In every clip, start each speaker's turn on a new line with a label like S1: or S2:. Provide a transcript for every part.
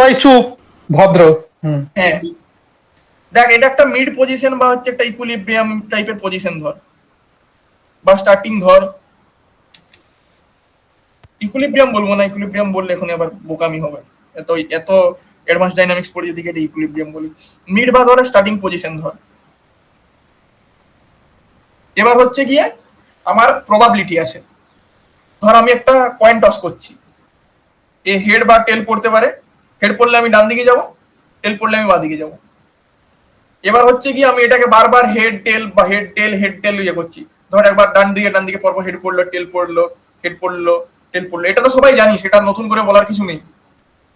S1: সবাই চুপ, ভদ্র।
S2: হ্যাঁ, দেখ এটা একটা মিড পজিশন বা হচ্ছে একটা ইকুইলিব্রিয়াম টাইপের পজিশন ধর, বা স্টার্টিং ধর। ইকুইলিব্রিয়াম বলবো না, ইকুইলিব্রিয়াম বললে এখন আবার বোকামি হবে, এত এত অ্যাডভান্স ডাইনামিক্স পড়ে যদি এটা ইকুইলিব্রিয়াম বলি। মিড বা ধর স্টার্টিং পজিশন ধর। এবার হচ্ছে গিয়ে আমার প্রবাবিলিটি আছে, ধর আমি একটা কয়েন টস করছি, এ হেড বা টেল পড়তে পারে, হেড পড়লে আমি ডান দিকে যাব, টেল পড়লে আমি বাঁ দিকে যাব। এবার হচ্ছে কি আমি এটাকে বারবার হেড টেল বা হেড টেল হেড টেল ইয়ে করছি, ধর একবার ডান দিকে পরপর হেড পড়লো, টেল পড়লো, হেড পড়লো, টেল পড়লো, এটা তো সবাই জানি, সেটা নতুন করে বলার কিছু নেই।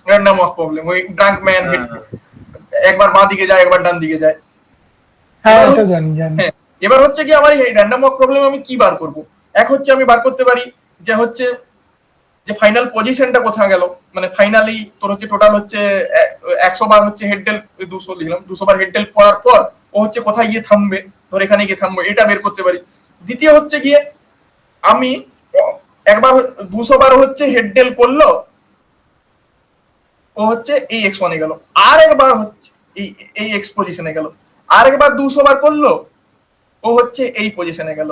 S2: র্যান্ডম ওয়াক প্রবলেম, ওই ড্রাঙ্ক ম্যান হেড একবার বাঁ দিকে যায় একবার ডান দিকে যায়।
S1: হ্যাঁ,
S2: এবার
S1: এটা জানি জানি।
S2: হ্যাঁ, এবার হচ্ছে কি আমার এই র্যান্ডম ওয়াক প্রবলেম আমি কি বার করব? এক হচ্ছে আমি বার করতে পারি যে হচ্ছে যে ফাইনাল পজিশনটা কোথায় গেল, মানে ফাইনালি তোর হচ্ছে টোটাল হচ্ছে 100 বার হচ্ছে হেড টেল, 200 লিখলাম, 200 বার হেড টেল পড়ার পর ও হচ্ছে কোথায় গিয়ে থামবে, ধর এখানে গিয়ে থামবে, এটা বের করতে পারি। দ্বিতীয় হচ্ছে গিয়ে আমি একবার 200 বার হচ্ছে হেড টেল করলো, ও হচ্ছে এই x1 এ গেল, আর একবার হচ্ছে এই এই x পজিশনে গেল, আর একবার 200 বার করলো, ও হচ্ছে এই পজিশনে গেল,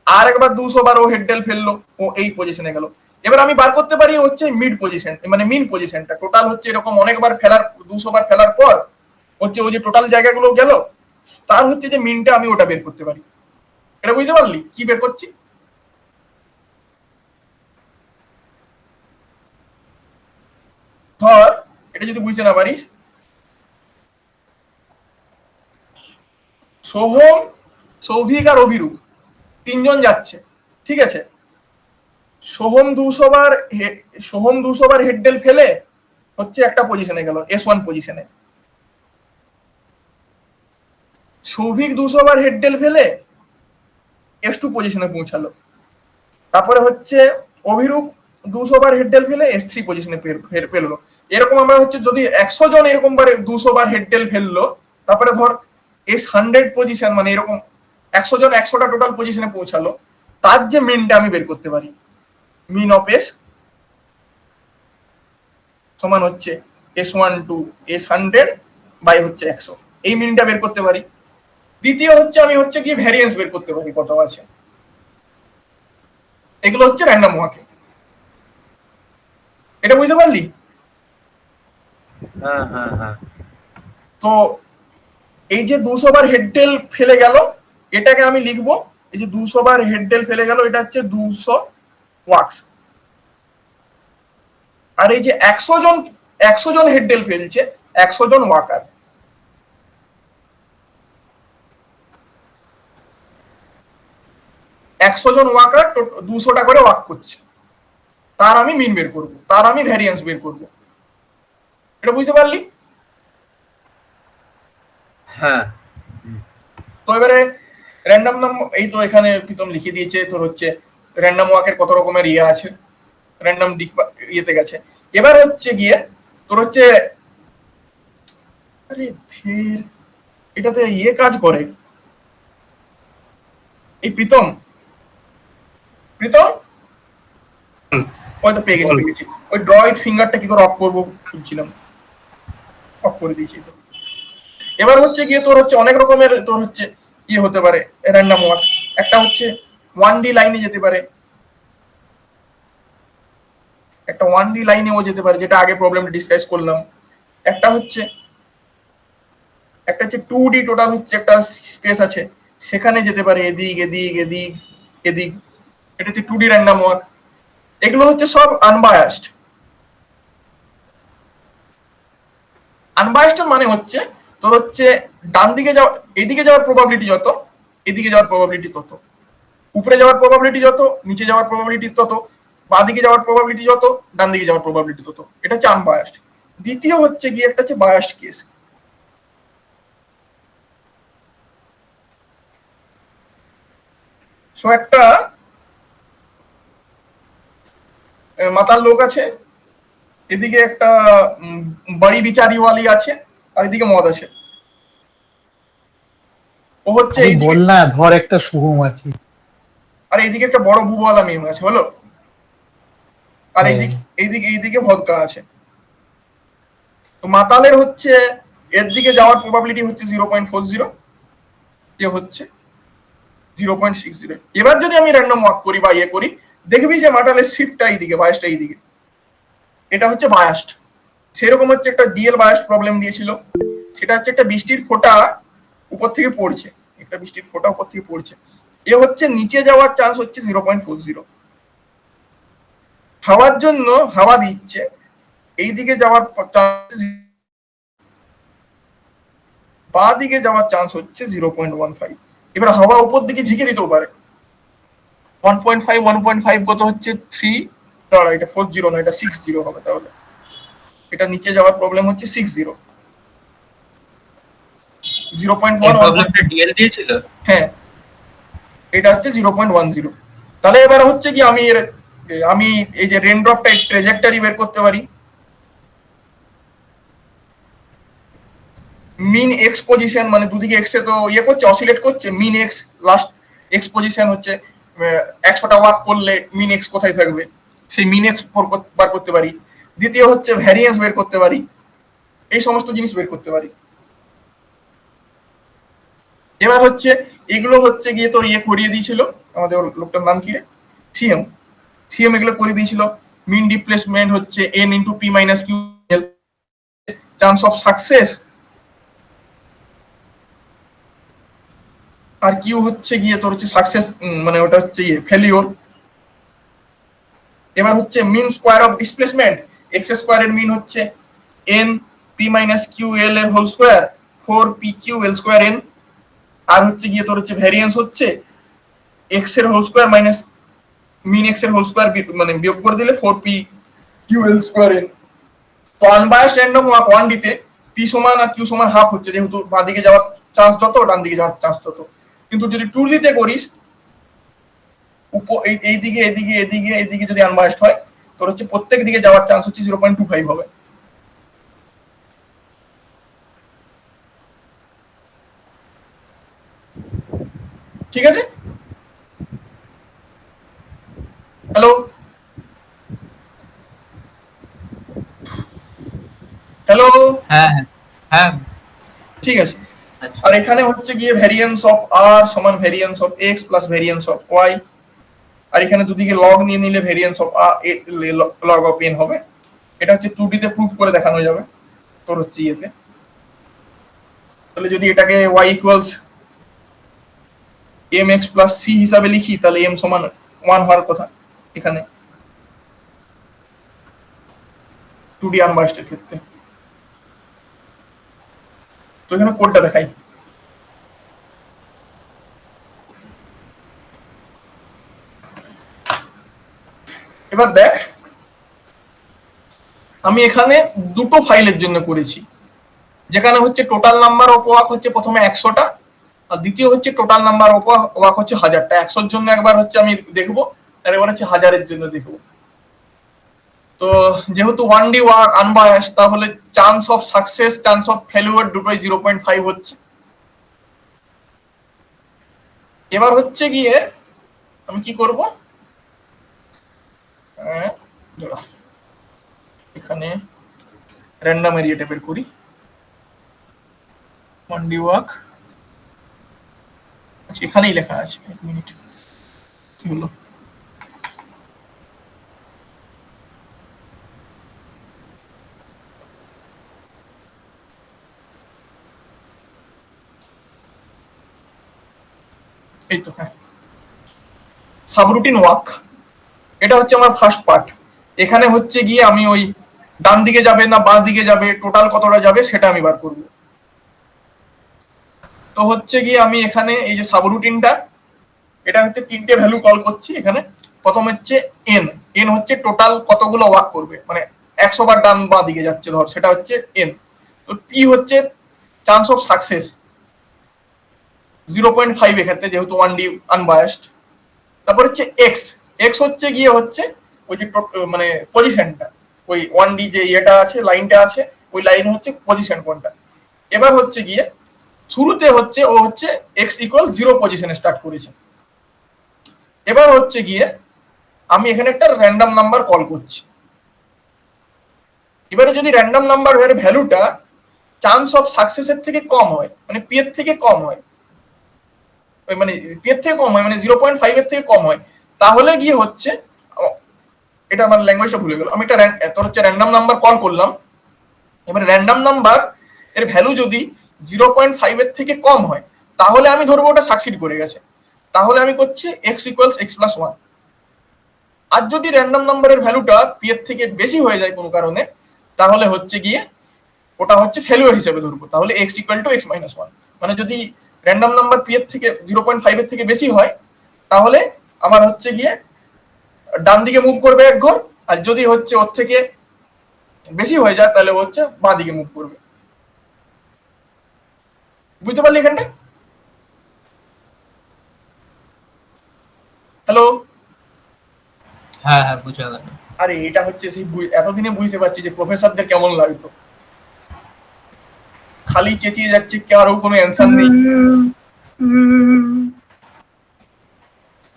S2: আর একবার 200 বার ও হেডডেল ফেললো, ও এই পজিশনে গেল। এবার আমি বার করতে পারি হচ্ছে মিড পজিশন, মানে মিন পজিশনটা টোটাল হচ্ছে এরকম অনেকবার ফেলার, 200 বার ফেলার পর হচ্ছে ওই যে টোটাল জায়গাগুলো গেল, তার হচ্ছে যে মিনটা আমি ওটা বের করতে পারি। এটা বুঝতে পারলি কি বের করছি? ধর এটা যদি বুঝতে না পারিস, সোহম, সৌভিক আর অভিরূপ তিনজন যাচ্ছে, ঠিক আছে? সোহম 200 বার হেডডেল ফেলে হচ্ছে একটা পজিশনে গেল, S1 পজিশনে। সৌভিক 200 বার হেডডেল ফেলে S2 পজিশনে পৌঁছালো। তারপরে হচ্ছে অভিরূপ 200 বার হেডডেল ফেলে S3 পজিশনে ফেললো। এরকম আমরা হচ্ছে যদি 100 জন এরকম বারে 200 বার হেডডেল ফেললো, তারপরে ধর S100 পজিশন, মানে এরকম 100 জন 100টা টোটাল পজিশনে পৌঁছালো, তার যে মিনটা আমি বের করতে পারি, মিন অফ S সমান হচ্ছে S1 টু S100 বাই হচ্ছে 100, এই মিনটা বের করতে পারি। দ্বিতীয় হচ্ছে আমি হচ্ছে কি ভ্যারিয়েন্স বের করতে পারি কত আছে, এগুলো হচ্ছে র্যান্ডম ওয়াকে। এটা বুঝতে পারলি?
S3: হ্যাঁ হ্যাঁ হ্যাঁ।
S2: তো এই যে 200 বার হেডটেল ফেলে গেল, এটাকে আমি লিখবো, এই যে 200 বার হেডটেল ফেলে গেল এটা হচ্ছে 200 ওয়াক্স। আর এই যে 100 জন হেডটেল ফেলছে, 100 জন ওয়াকার। 100 জন ওয়াকার 200টা করে ওয়াক করছে, তার আমি মিন বের করব, তার আমি ভ্যারিয়েন্স বের করব। এটা বুঝতে পারলি?
S3: হ্যাঁ।
S2: তো এবারে র্যান্ডম নাম্বার, এই তো এখানে প্রীতম লিখে দিয়েছে তোর হচ্ছে র্যান্ডম ওয়াকের কত রকমের ইয়ে আছে, র্যান্ডম দিক ইয়েতে গেছে। এবার হচ্ছে গিয়ে তোর হচ্ছে, আরে ধীর, এটাতে ইয়ে কাজ করে এই প্রীতম, প্রীতম হয়তো পেয়ে গেছি। ওই ড্র উইথ ফিঙ্গারটা কি করে অফ করবো খুঁজছিলাম, অফ করে দিয়েছি তো। এবার হচ্ছে গিয়ে তোর হচ্ছে অনেক রকমের তোর হচ্ছে ইয়ে হতে পারে র্যান্ডম ওয়াক। একটা হচ্ছে 1D লাইনে যেতে পারে, একটা 1D লাইনেও যেতে পারে, যেটা আগে প্রবলেমটা ডিসকাস করলাম। একটা হচ্ছে 2D টোটাল হচ্ছে একটা স্পেস আছে, সেখানে যেতে পারে, এদিক এদিক এদিক এদিক, এটা হচ্ছে 2D র্যান্ডম ওয়াক। এগুলো হচ্ছে সব আনবায়াসড। আনবায়াসড মানে হচ্ছে তোর হচ্ছে ডান দিকে যাওয়া, এদিকে যাওয়ার প্রবাবিলিটি যত, এদিকে যাওয়ার প্রবাবিলিটি তত, উপরে যাওয়ার প্রবাবিলিটি যত, নিচে যাওয়ার প্রবাবিলিটি তত, বাঁ দিকে যাওয়ার প্রবাবিলিটি যত, ডান দিকে যাওয়ার প্রবাবিলিটি তত। এটা হচ্ছে আনবায়াসড। দ্বিতীয় হচ্ছে গিয়ে একটা হচ্ছে বায়াসড কেস। সো একটা মাতাল লোক আছে, এদিকে একটা বড়ি বিচারিওয়ালি আছে, আর এদিকে মদ আছে। ও হচ্ছে
S1: আমি
S2: এইদিকে,
S1: বল না, ধর একটা শুভম আছে।
S2: আর এইদিকে একটা বড় বুবওয়ালা মেম আছে, হলো? আর
S1: হ্যাঁ।
S2: এইদিকে ভদকা আছে। তো মাতালের হচ্ছে এর দিকে যাওয়ার প্রবাবিলিটি হচ্ছে 0.40, এ হচ্ছে 0.60। এবার যদি আমি র্যান্ডম ওয়াক করি বা ইয়ে করি, দেখবি যে মাতালের শিফটটা এইদিকে, বায়াসটা এইদিকে, এটা হচ্ছে বায়াসড। সেরকম হচ্ছে একটা ডিএল বায়াস প্রবলেম দিয়েছিল, সেটা হচ্ছে একটা বৃষ্টির ফোঁটা উপর থেকে পড়ছে, একটা বৃষ্টির ফোঁটা উপর থেকে পড়ছে, এ হচ্ছে নিচে যাওয়ার চান্স হচ্ছে 0.40। হাওয়ার জন্য হাওয়া দিচ্ছে, এই দিকে যাওয়ার চান্স, বা দিকে যাওয়ার চান্স হচ্ছে 0.15। এবার হাওয়া উপর দিকে ঝিকে দিতেও পারে। 1.5 1.5 কত হচ্ছে 3, দাঁড়া এটা 40 না, এটা 60 হবে। তাহলে এটা নিচে যাওয়ার প্রবলেম হচ্ছে 60, 0.1
S3: প্রবলেমটা ডিএল দিয়েছিল।
S2: হ্যাঁ, এটা হচ্ছে 0.10। তাহলে এবার হচ্ছে কি আমি এই যে রেনড্রপটা ট্রেজেক্টরি বের করতে পারি। মিন এক্স পজিশন, মানে দুদিকে এক্স এ তো ইয়ে করছে, অসিলেট করছে, মিন এক্স লাস্ট এক্স পজিশন হচ্ছে 100টা ওয়াক করলে মিন এক্স কোথায় থাকবে, সেই মিন এক্স বার করতে পারি। দ্বিতীয় হচ্ছে ভ্যারিয়েন্স বের করতে পারি, এই সমস্ত জিনিস বের করতে পারি। এবার হচ্ছে এগুলো হচ্ছে গিয়ে তোর ইয়ে করিয়ে দিয়েছিল আমাদের লোকটার নাম কি রে, সিএম। সিএম এগুলো করে দিয়েছিল। মিন ডিপ্লেসমেন্ট হচ্ছে n into P minus Q, chance of success, আর কিউ হচ্ছে গিয়ে তোর হচ্ছে সাকসেস, মানে ওটা হচ্ছে ইয়ে ফেলিওর। এবার হচ্ছে mean square of displacement, X স্কোয়ারের মিন হচ্ছে n P minus Q L এর whole square 4 P Q L square n, আর হচ্ছে গিয়ে তোর হচ্ছে ভ্যারিয়েন্স হচ্ছে এক্স এর whole square minus mean X এর হোল স্কোয়ার, মানে বিয়োগ করে দিলে 4 P Q L square n। তো আনবায়াসড র্যান্ডম ওয়াক 1D তে পি সমান আর কিউ সমান হাফ হচ্ছে, যেহেতু বাঁ দিকে যাওয়ার চান্স যত ডান দিকে যাওয়ার চান্স তত। কিন্তু যদি 2D তে করিস, এইদিকে এদিকে এদিকে এদিকে যদি আনবায়াসড হয়, তোর হচ্ছে প্রত্যেক দিকে যাওয়ার চান্স হচ্ছে 0.25 হবে। ঠিক আছে? হ্যালো হ্যালো,
S3: হ্যাঁ হ্যাঁ হ্যাঁ,
S2: ঠিক আছে।
S3: আচ্ছা
S2: আর এখানে হচ্ছে গিয়ে ভ্যারিয়েন্স অফ আর সমান variance of X plus variance of Y, আর এখানে দুদিকে লগ নিয়ে নিলে variance of log of N হবে। এটা হচ্ছে 2D তে প্রুভ করে দেখানো যাবে তোর হচ্ছে ইয়েতে। তাহলে যদি এটাকে y equals mx plus c হিসাবে লিখি, তাহলে m সমান 1 হওয়ার কথা এখানে 2D আনবায়াসড এর ক্ষেত্রে। তো এখানে কোডটা দেখাই। এবার দেখ, আমি এখানে দুটো ফাইলের জন্য করেছি, যেখানে হচ্ছে টোটাল নাম্বার অফ ওয়াক হচ্ছে প্রথমে 100টা, আর দ্বিতীয় হচ্ছে টোটাল নাম্বার অফ ওয়াক হচ্ছে 1000টা। 100-র জন্য একবার হচ্ছে আমি দেখবো, আর এবার হচ্ছে 1000-এর জন্য দেখবো। তো যেহেতু 1D ওয়াক আনবায়াসড, তাহলে chance of success chance of failure দুটোই 0.5 হচ্ছে। এবার হচ্ছে গিয়ে আমি কি করব, এখানে র্যান্ডম এরিয়াটা বের করি, 1D ওয়াক, আচ্ছা এখানেই লেখা আছে, এক মিনিট কি হলো, এই তো, হ্যাঁ সাবরুটিন ওয়াক, এটা হচ্ছে আমার ফার্স্ট পার্ট। এখানে হচ্ছে গিয়ে আমি ওই ডান দিকে যাবে না বাঁ দিকে যাবে, টোটাল কতটা যাবে সেটা আমি বার করব। তো হচ্ছে গিয়ে আমি এখানে এই যে সাবরুটিনটা, এটা হচ্ছে তিনটে ভ্যালু কল করছি এখানে। প্রথম হচ্ছে এন, এন হচ্ছে টোটাল কতগুলো ওয়াক করবে, মানে 100 বার ডান বাঁ দিকে যাচ্ছে ধর, সেটা হচ্ছে এন। তো পি হচ্ছে চান্স অফ সাকসেস 0.5 এক্ষেত্রে, যেহেতু 1D আনবায়াসড। তারপর হচ্ছে এক্স, এক্স হচ্ছে গিয়ে হচ্ছে ওই যে মানে পজিশনটা, ওই 1D যে ইয়েটা আছে লাইনটা আছে, ওই লাইন হচ্ছে পজিশন কোনটা। এবার হচ্ছে গিয়ে শুরুতে হচ্ছে ও হচ্ছে এক্স ইকুয়াল 0 পজিশনে স্টার্ট করেছে। এবার হচ্ছে গিয়ে আমি এখানে একটা র্যান্ডম নাম্বার কল করছি। এবারে যদি র্যান্ডম নাম্বার এর ভ্যালুটা চান্স অফ সাকসেসের থেকে কম হয়, মানে পি এর থেকে কম হয়, মানে পি এর থেকে কম হয়, মানে 0.5 এর থেকে কম হয়, তাহলে গিয়ে হচ্ছে, এটা আমার ল্যাঙ্গুয়েজটা ভুলে গেল, আমি একটা তোর হচ্ছে র্যান্ডম নাম্বার কল করলাম। এবারে র্যান্ডম নাম্বার এর ভ্যালু যদি 0.5 এর থেকে কম হয়, তাহলে আমি ধরবো ওটা সাকসিড করে গেছে, তাহলে আমি করছি x ইকুয়ালস x প্লাস 1। আর যদি র্যান্ডম নাম্বারের ভ্যালুটা পি এর থেকে বেশি হয়ে যায় কোনো কারণে, তাহলে হচ্ছে গিয়ে ওটা হচ্ছে ফেলিওর হিসেবে ধরবো, তাহলে x equal to x minus 1। মানে যদি র্যান্ডম নাম্বার পি এর থেকে 0.5 এর থেকে বেশি হয়, তাহলে আমার হচ্ছে গিয়ে ডান দিকে মুভ করবে এক ঘর, আর যদি হচ্ছে ওর থেকে বেশি হয়ে যায় তাহলে হচ্ছে বাঁ দিকে মুভ করবে। বুঝতে পারলি এখানটা? হ্যালো?
S3: হ্যাঁ হ্যাঁ বুঝা গেল।
S2: আরে এটা হচ্ছে সেই এতদিনে বুঝতে পারছি যে প্রফেসরদের কেমন লাগতো, খালি চেঁচিয়ে যাচ্ছে, কারো কোনো অ্যান্সার নেই।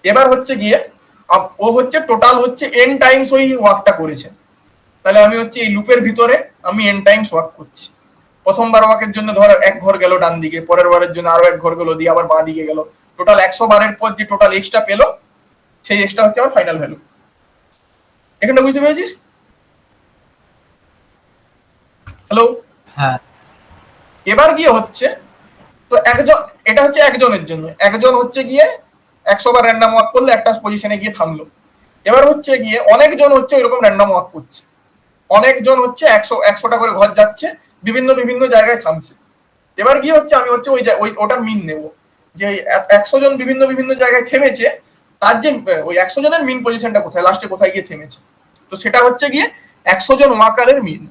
S2: এবার হচ্ছে গিয়ে ও হচ্ছে টোটাল হচ্ছে n টাইমস ওই ওয়ার্কটা করেছে, তাহলে আমি হচ্ছে এই লুপের ভিতরে আমি n টাইমস ওয়ার্ক করছি। প্রথমবার ওয়ার্কের জন্য ধর এক ঘর গেল ডান দিকে, পরের বারের জন্য আরো এক ঘর গেল, দিয়ে আবার বাঁ দিকে গেল, টোটাল 100 বারের পর যে টোটাল এক্সট্রা পেলো, সেই এক্সট্রা হচ্ছে আমার ফাইনাল ভ্যালু। এখানটা বুঝতে পেরেছিস? হ্যালো?
S3: হ্যাঁ
S2: এবার গিয়ে হচ্ছে, তো একজন, এটা হচ্ছে একজনের জন্য, একজন হচ্ছে গিয়ে 100 বার র্যান্ডম ওয়াক করলে একটা পজিশনে গিয়ে থামলো। এবার হচ্ছে গিয়ে অনেকজন হচ্ছে এরকম র্যান্ডম ওয়াক করছে, অনেকজন হচ্ছে 100টা করে ঘর যাচ্ছে, বিভিন্ন বিভিন্ন জায়গায় থামছে। এবার গিয়ে হচ্ছে আমি হচ্ছে ওই ওটার মিন নেব, যে 100 জন বিভিন্ন বিভিন্ন জায়গায় থেমেছে, তার যে ওই 100 জনের মিন পজিশনটা কোথায়, লাস্টে কোথায় গিয়ে থেমেছে, তো সেটা হচ্ছে গিয়ে 100 জন ওয়াকারের মিন।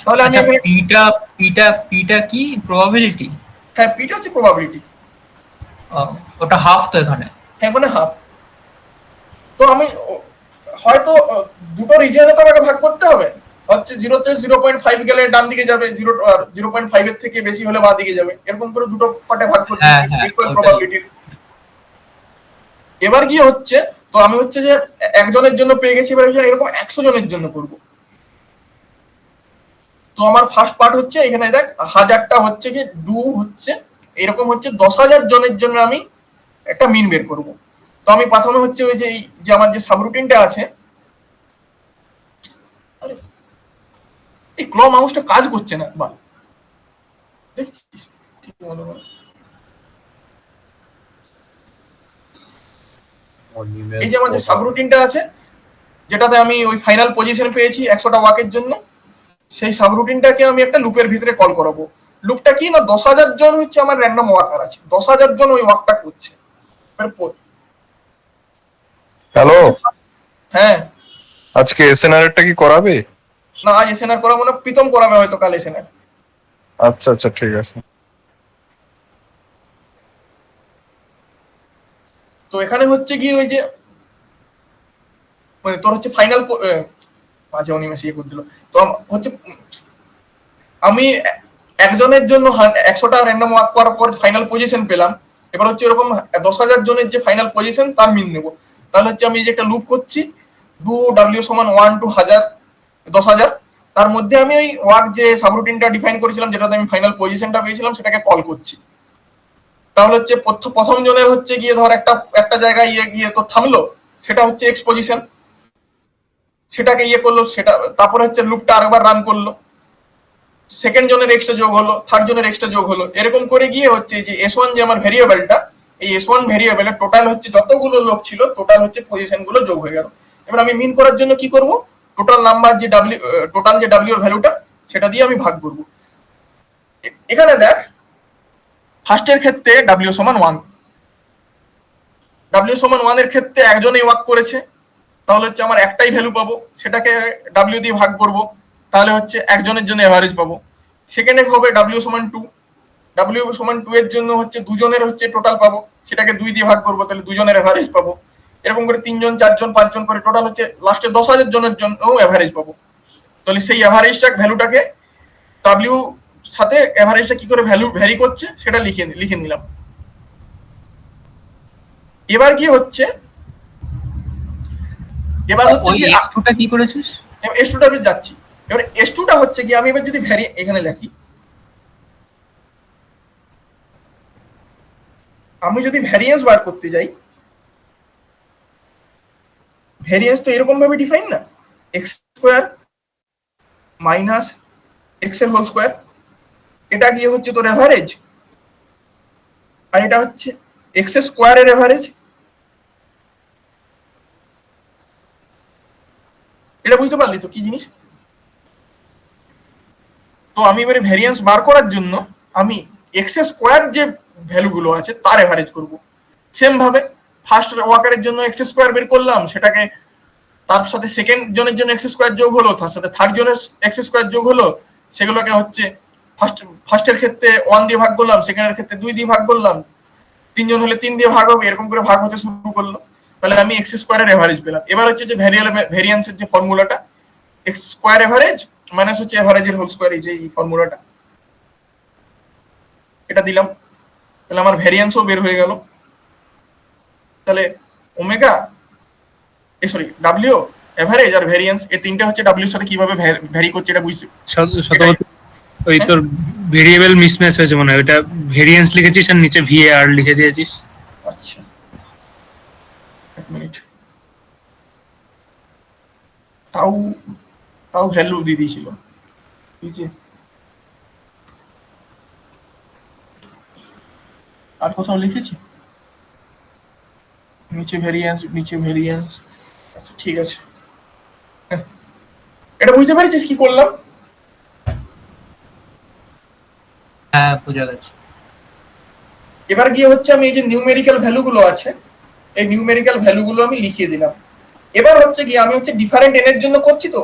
S2: তাহলে আমি
S3: আচ্ছা, পিটা কি প্রবাবিলিটি?
S2: হ্যাঁ, পিটা হচ্ছে প্রবাবিলিটি।
S3: ওটা হাফ তো এখানে।
S2: হ্যাঁ, মানে হাফ। তো আমি হয়তো দুটো রিজিয়নে তো আমাকে ভাগ করতে হবে, হচ্ছে 0 তে 0.5 গেলে ডান দিকে যাবে, 0.5 এর থেকে বেশি হলে বাঁ দিকে যাবে, এরকম করে দুটো পার্টে ভাগ করতে ইকুয়াল প্রবাবিলিটি। এবার গিয়ে হচ্ছে, তো আমি হচ্ছে যে একজনের জন্য পেয়ে গেছি, এবার এরকম 100 জনের জন্য করব। তো আমার ফার্স্ট পার্ট হচ্ছে এখানে দেখ, 1000টা হচ্ছে কি ডু হচ্ছে এরকম হচ্ছে 10,000 জনের জন্য আমি একটা মিন বের করব। তো আমি প্রথমে হচ্ছে ওই যে আমার যে সাবরুটিনটা আছে, আরে এই ক্ল মাউসটা কাজ করছে না, বা দেখছিস ঠিক মনে হয়। এই যে আমার যে সাবরুটিনটা আছে, যেটাতে আমি ওই ফাইনাল পজিশন পেয়েছি 100টা ওয়াকের জন্য, সেই সাবরুটিনটাকে আমি একটা লুপের ভিতরে কল করাবো। লুপটা কি না, 10,000 জন হচ্ছে আমার র্যান্ডম ওয়াকার আছে, 10,000 জন ওই ওয়াকটা করছে।
S4: হ্যালো,
S2: হ্যাঁ,
S4: আজকে এসএনআরটা কি করাবে?
S2: না আজ এসএনআর করাবো না, প্রীতম করাবে হয়তো কাল এসএনআর।
S4: আচ্ছা আচ্ছা, ঠিক আছে।
S2: তো এখানে হচ্ছে কি ওই যে তোর হচ্ছে ফাইনাল মাঝে অনিমেষ ইয়ে করে দিল। তো হচ্ছে আমি একজনের জন্য 100টা র্যান্ডম ওয়াক করার পর ফাইনাল পজিশন পেলাম। এবার হচ্ছে এরকম 10,000 জনের যে ফাইনাল পজিশন তার মিন নেব। তাহলে হচ্ছে আমি যে একটা লুপ করছি, ডু ডাব্লিউ সমান 1 টু 10,000, তার মধ্যে আমি ওই ওয়াক যে সাবরুটিনটা ডিফাইন করেছিলাম, যেটাতে আমি ফাইনাল পজিশনটা পেয়েছিলাম, সেটাকে কল করছি। তাহলে হচ্ছে প্রথম জনের হচ্ছে গিয়ে ধর একটা জায়গায় গিয়ে তো থামলো, সেটা হচ্ছে এক্স পজিশন, সেটাকে ইয়ে করলো, সেটা তারপরে হচ্ছে লুপটা আরেকবার রান করলো, সেকেন্ড জনের এক্সট্রা যোগ হলো, থার্ড জনের এক্সট্রা যোগ হলো, এরকম করে গিয়ে হচ্ছে যে S1 যে আমার ভেরিয়েবলটা, এই S1 ভেরিয়েবলের টোটাল হচ্ছে যতগুলো লোক ছিল, টোটাল হচ্ছে পজিশন গুলো যোগ হয়ে গেল। এবার আমি মিন করার জন্য কি করব, টোটাল নাম্বার যে টোটাল যে ডাব্লিউ এর ভ্যালুটা, সেটা দিয়ে আমি ভাগ করব। এখানে দেখ, ফার্স্টের ক্ষেত্রে ডাব্লিউ সমান 1, ডাব্লিউ সমান 1 এর ক্ষেত্রে একজনই ওয়ার্ক করেছে, তাহলে হচ্ছে আমার একটাই ভ্যালু পাবো, সেটাকে ডাব্লিউ দিয়ে ভাগ করব, তাহলে হচ্ছে একজনের জন্য এভারেজ পাবো। সেকেন্ডে হবে ডাব্লিউ সমান 2, ডাব্লিউ সমান 2 এর জন্য হচ্ছে দুজনের হচ্ছে টোটাল পাবো, সেটাকে 2 দিয়ে ভাগ করবো, তাহলে দুজনের এভারেজ পাবো। এরকম করে 3 জন 4 জন 5 জন করে টোটাল হচ্ছে লাস্টে 10,000 জনের জন্য এভারেজ পাবো। তাহলে সেই এভারেজটা ভ্যালুটাকে ডাব্লিউ সাথে এভারেজটা কি করে ভ্যারি করছে সেটা লিখে নিলাম। এবার কি হচ্ছে, এবার হচ্ছে
S3: ওই
S2: কি
S3: x2টা কি করেছিস?
S2: এবার এস টুটা যাচ্ছি। এবার এস টুটা হচ্ছে কি আমি এবার যদি এখানে লিখি, আমি যদি ভ্যারিয়েন্স বার করতে যাই, ভ্যারিয়েন্স তো এরকম ভাবে ডিফাইন না, এক্স স্কোয়ার মাইনাস এক্স এর হোল স্কোয়ার, এটা গিয়ে হচ্ছে তোর এভারেজ, আর এটা হচ্ছে এক্স স্কোয়ারের এভারেজ। এটা বুঝতে পারলি তো কি জিনিস? তো আমি এবারে ভ্যারিয়েন্স বার করার জন্য আমি এক্স স্কোয়ার যে ভ্যালুগুলো আছে তার এভারেজ করব। সেম ভাবে ফার্স্ট ওয়াকারের জন্য এক্স স্কোয়ার বের করলাম, সেটাকে তার সাথে সেকেন্ড জনের জন্য এক্স স্কোয়ার যোগ হলো, তার সাথে থার্ড জনের এক্স স্কোয়ার যোগ হলো, সেগুলোকে হচ্ছে ফার্স্টের ক্ষেত্রে 1 দিয়ে ভাগ করলাম, সেকেন্ডের ক্ষেত্রে 2 দিয়ে ভাগ করলাম, তিনজন হলে 3 দিয়ে ভাগ হবে, এরকম করে ভাগ হতে শুরু করলো। তাহলে আমি এক্স স্কোয়ারের এভারেজ পেলাম। এবার হচ্ছে যে ভ্যারিয়েন্সের যে ফর্মুলাটা, এক্স স্কোয়ার এভারেজ মাইনাস হচ্ছে এভারেজের হোল স্কোয়ার, এই যে এই ফর্মুলাটা, এটা দিলাম। তাহলে আমার ভ্যারিয়েন্সও বের হয়ে গেল। তাহলে ওমেগা সরি ডাব্লিউ এভারেজ আর ভ্যারিয়েন্স, এই তিনটা হচ্ছে ডাব্লিউর সাথে কিভাবে ভ্যারি করছে এটা বুঝছি।
S5: ওই তোর ভেরিয়েবল মিসম্যাচ হয়েছে মনে হয়, ওটা ভেরিয়েন্স লিখেছিস আর নিচে ভিএআর লিখে দিয়েছিস।
S2: আচ্ছা এক মিনিট, তাও তাও ভ্যালু দিয়ে দিয়েছিল, আর কোথাও লিখেছি নিচে ভ্যারিয়েন্স। আচ্ছা ঠিক আছে, এটা বুঝতে পেরেছিস কি করলাম?
S3: হ্যাঁ বুঝা গেছে।
S2: এবার গিয়ে হচ্ছে আমি এই যে নিউমেরিক্যাল ভ্যালুগুলো আছে, এই নিউমেরিক্যাল ভ্যালুগুলো আমি লিখিয়ে দিলাম। এবার হচ্ছে কি আমি হচ্ছে ডিফারেন্ট এন এর জন্য করছি, তো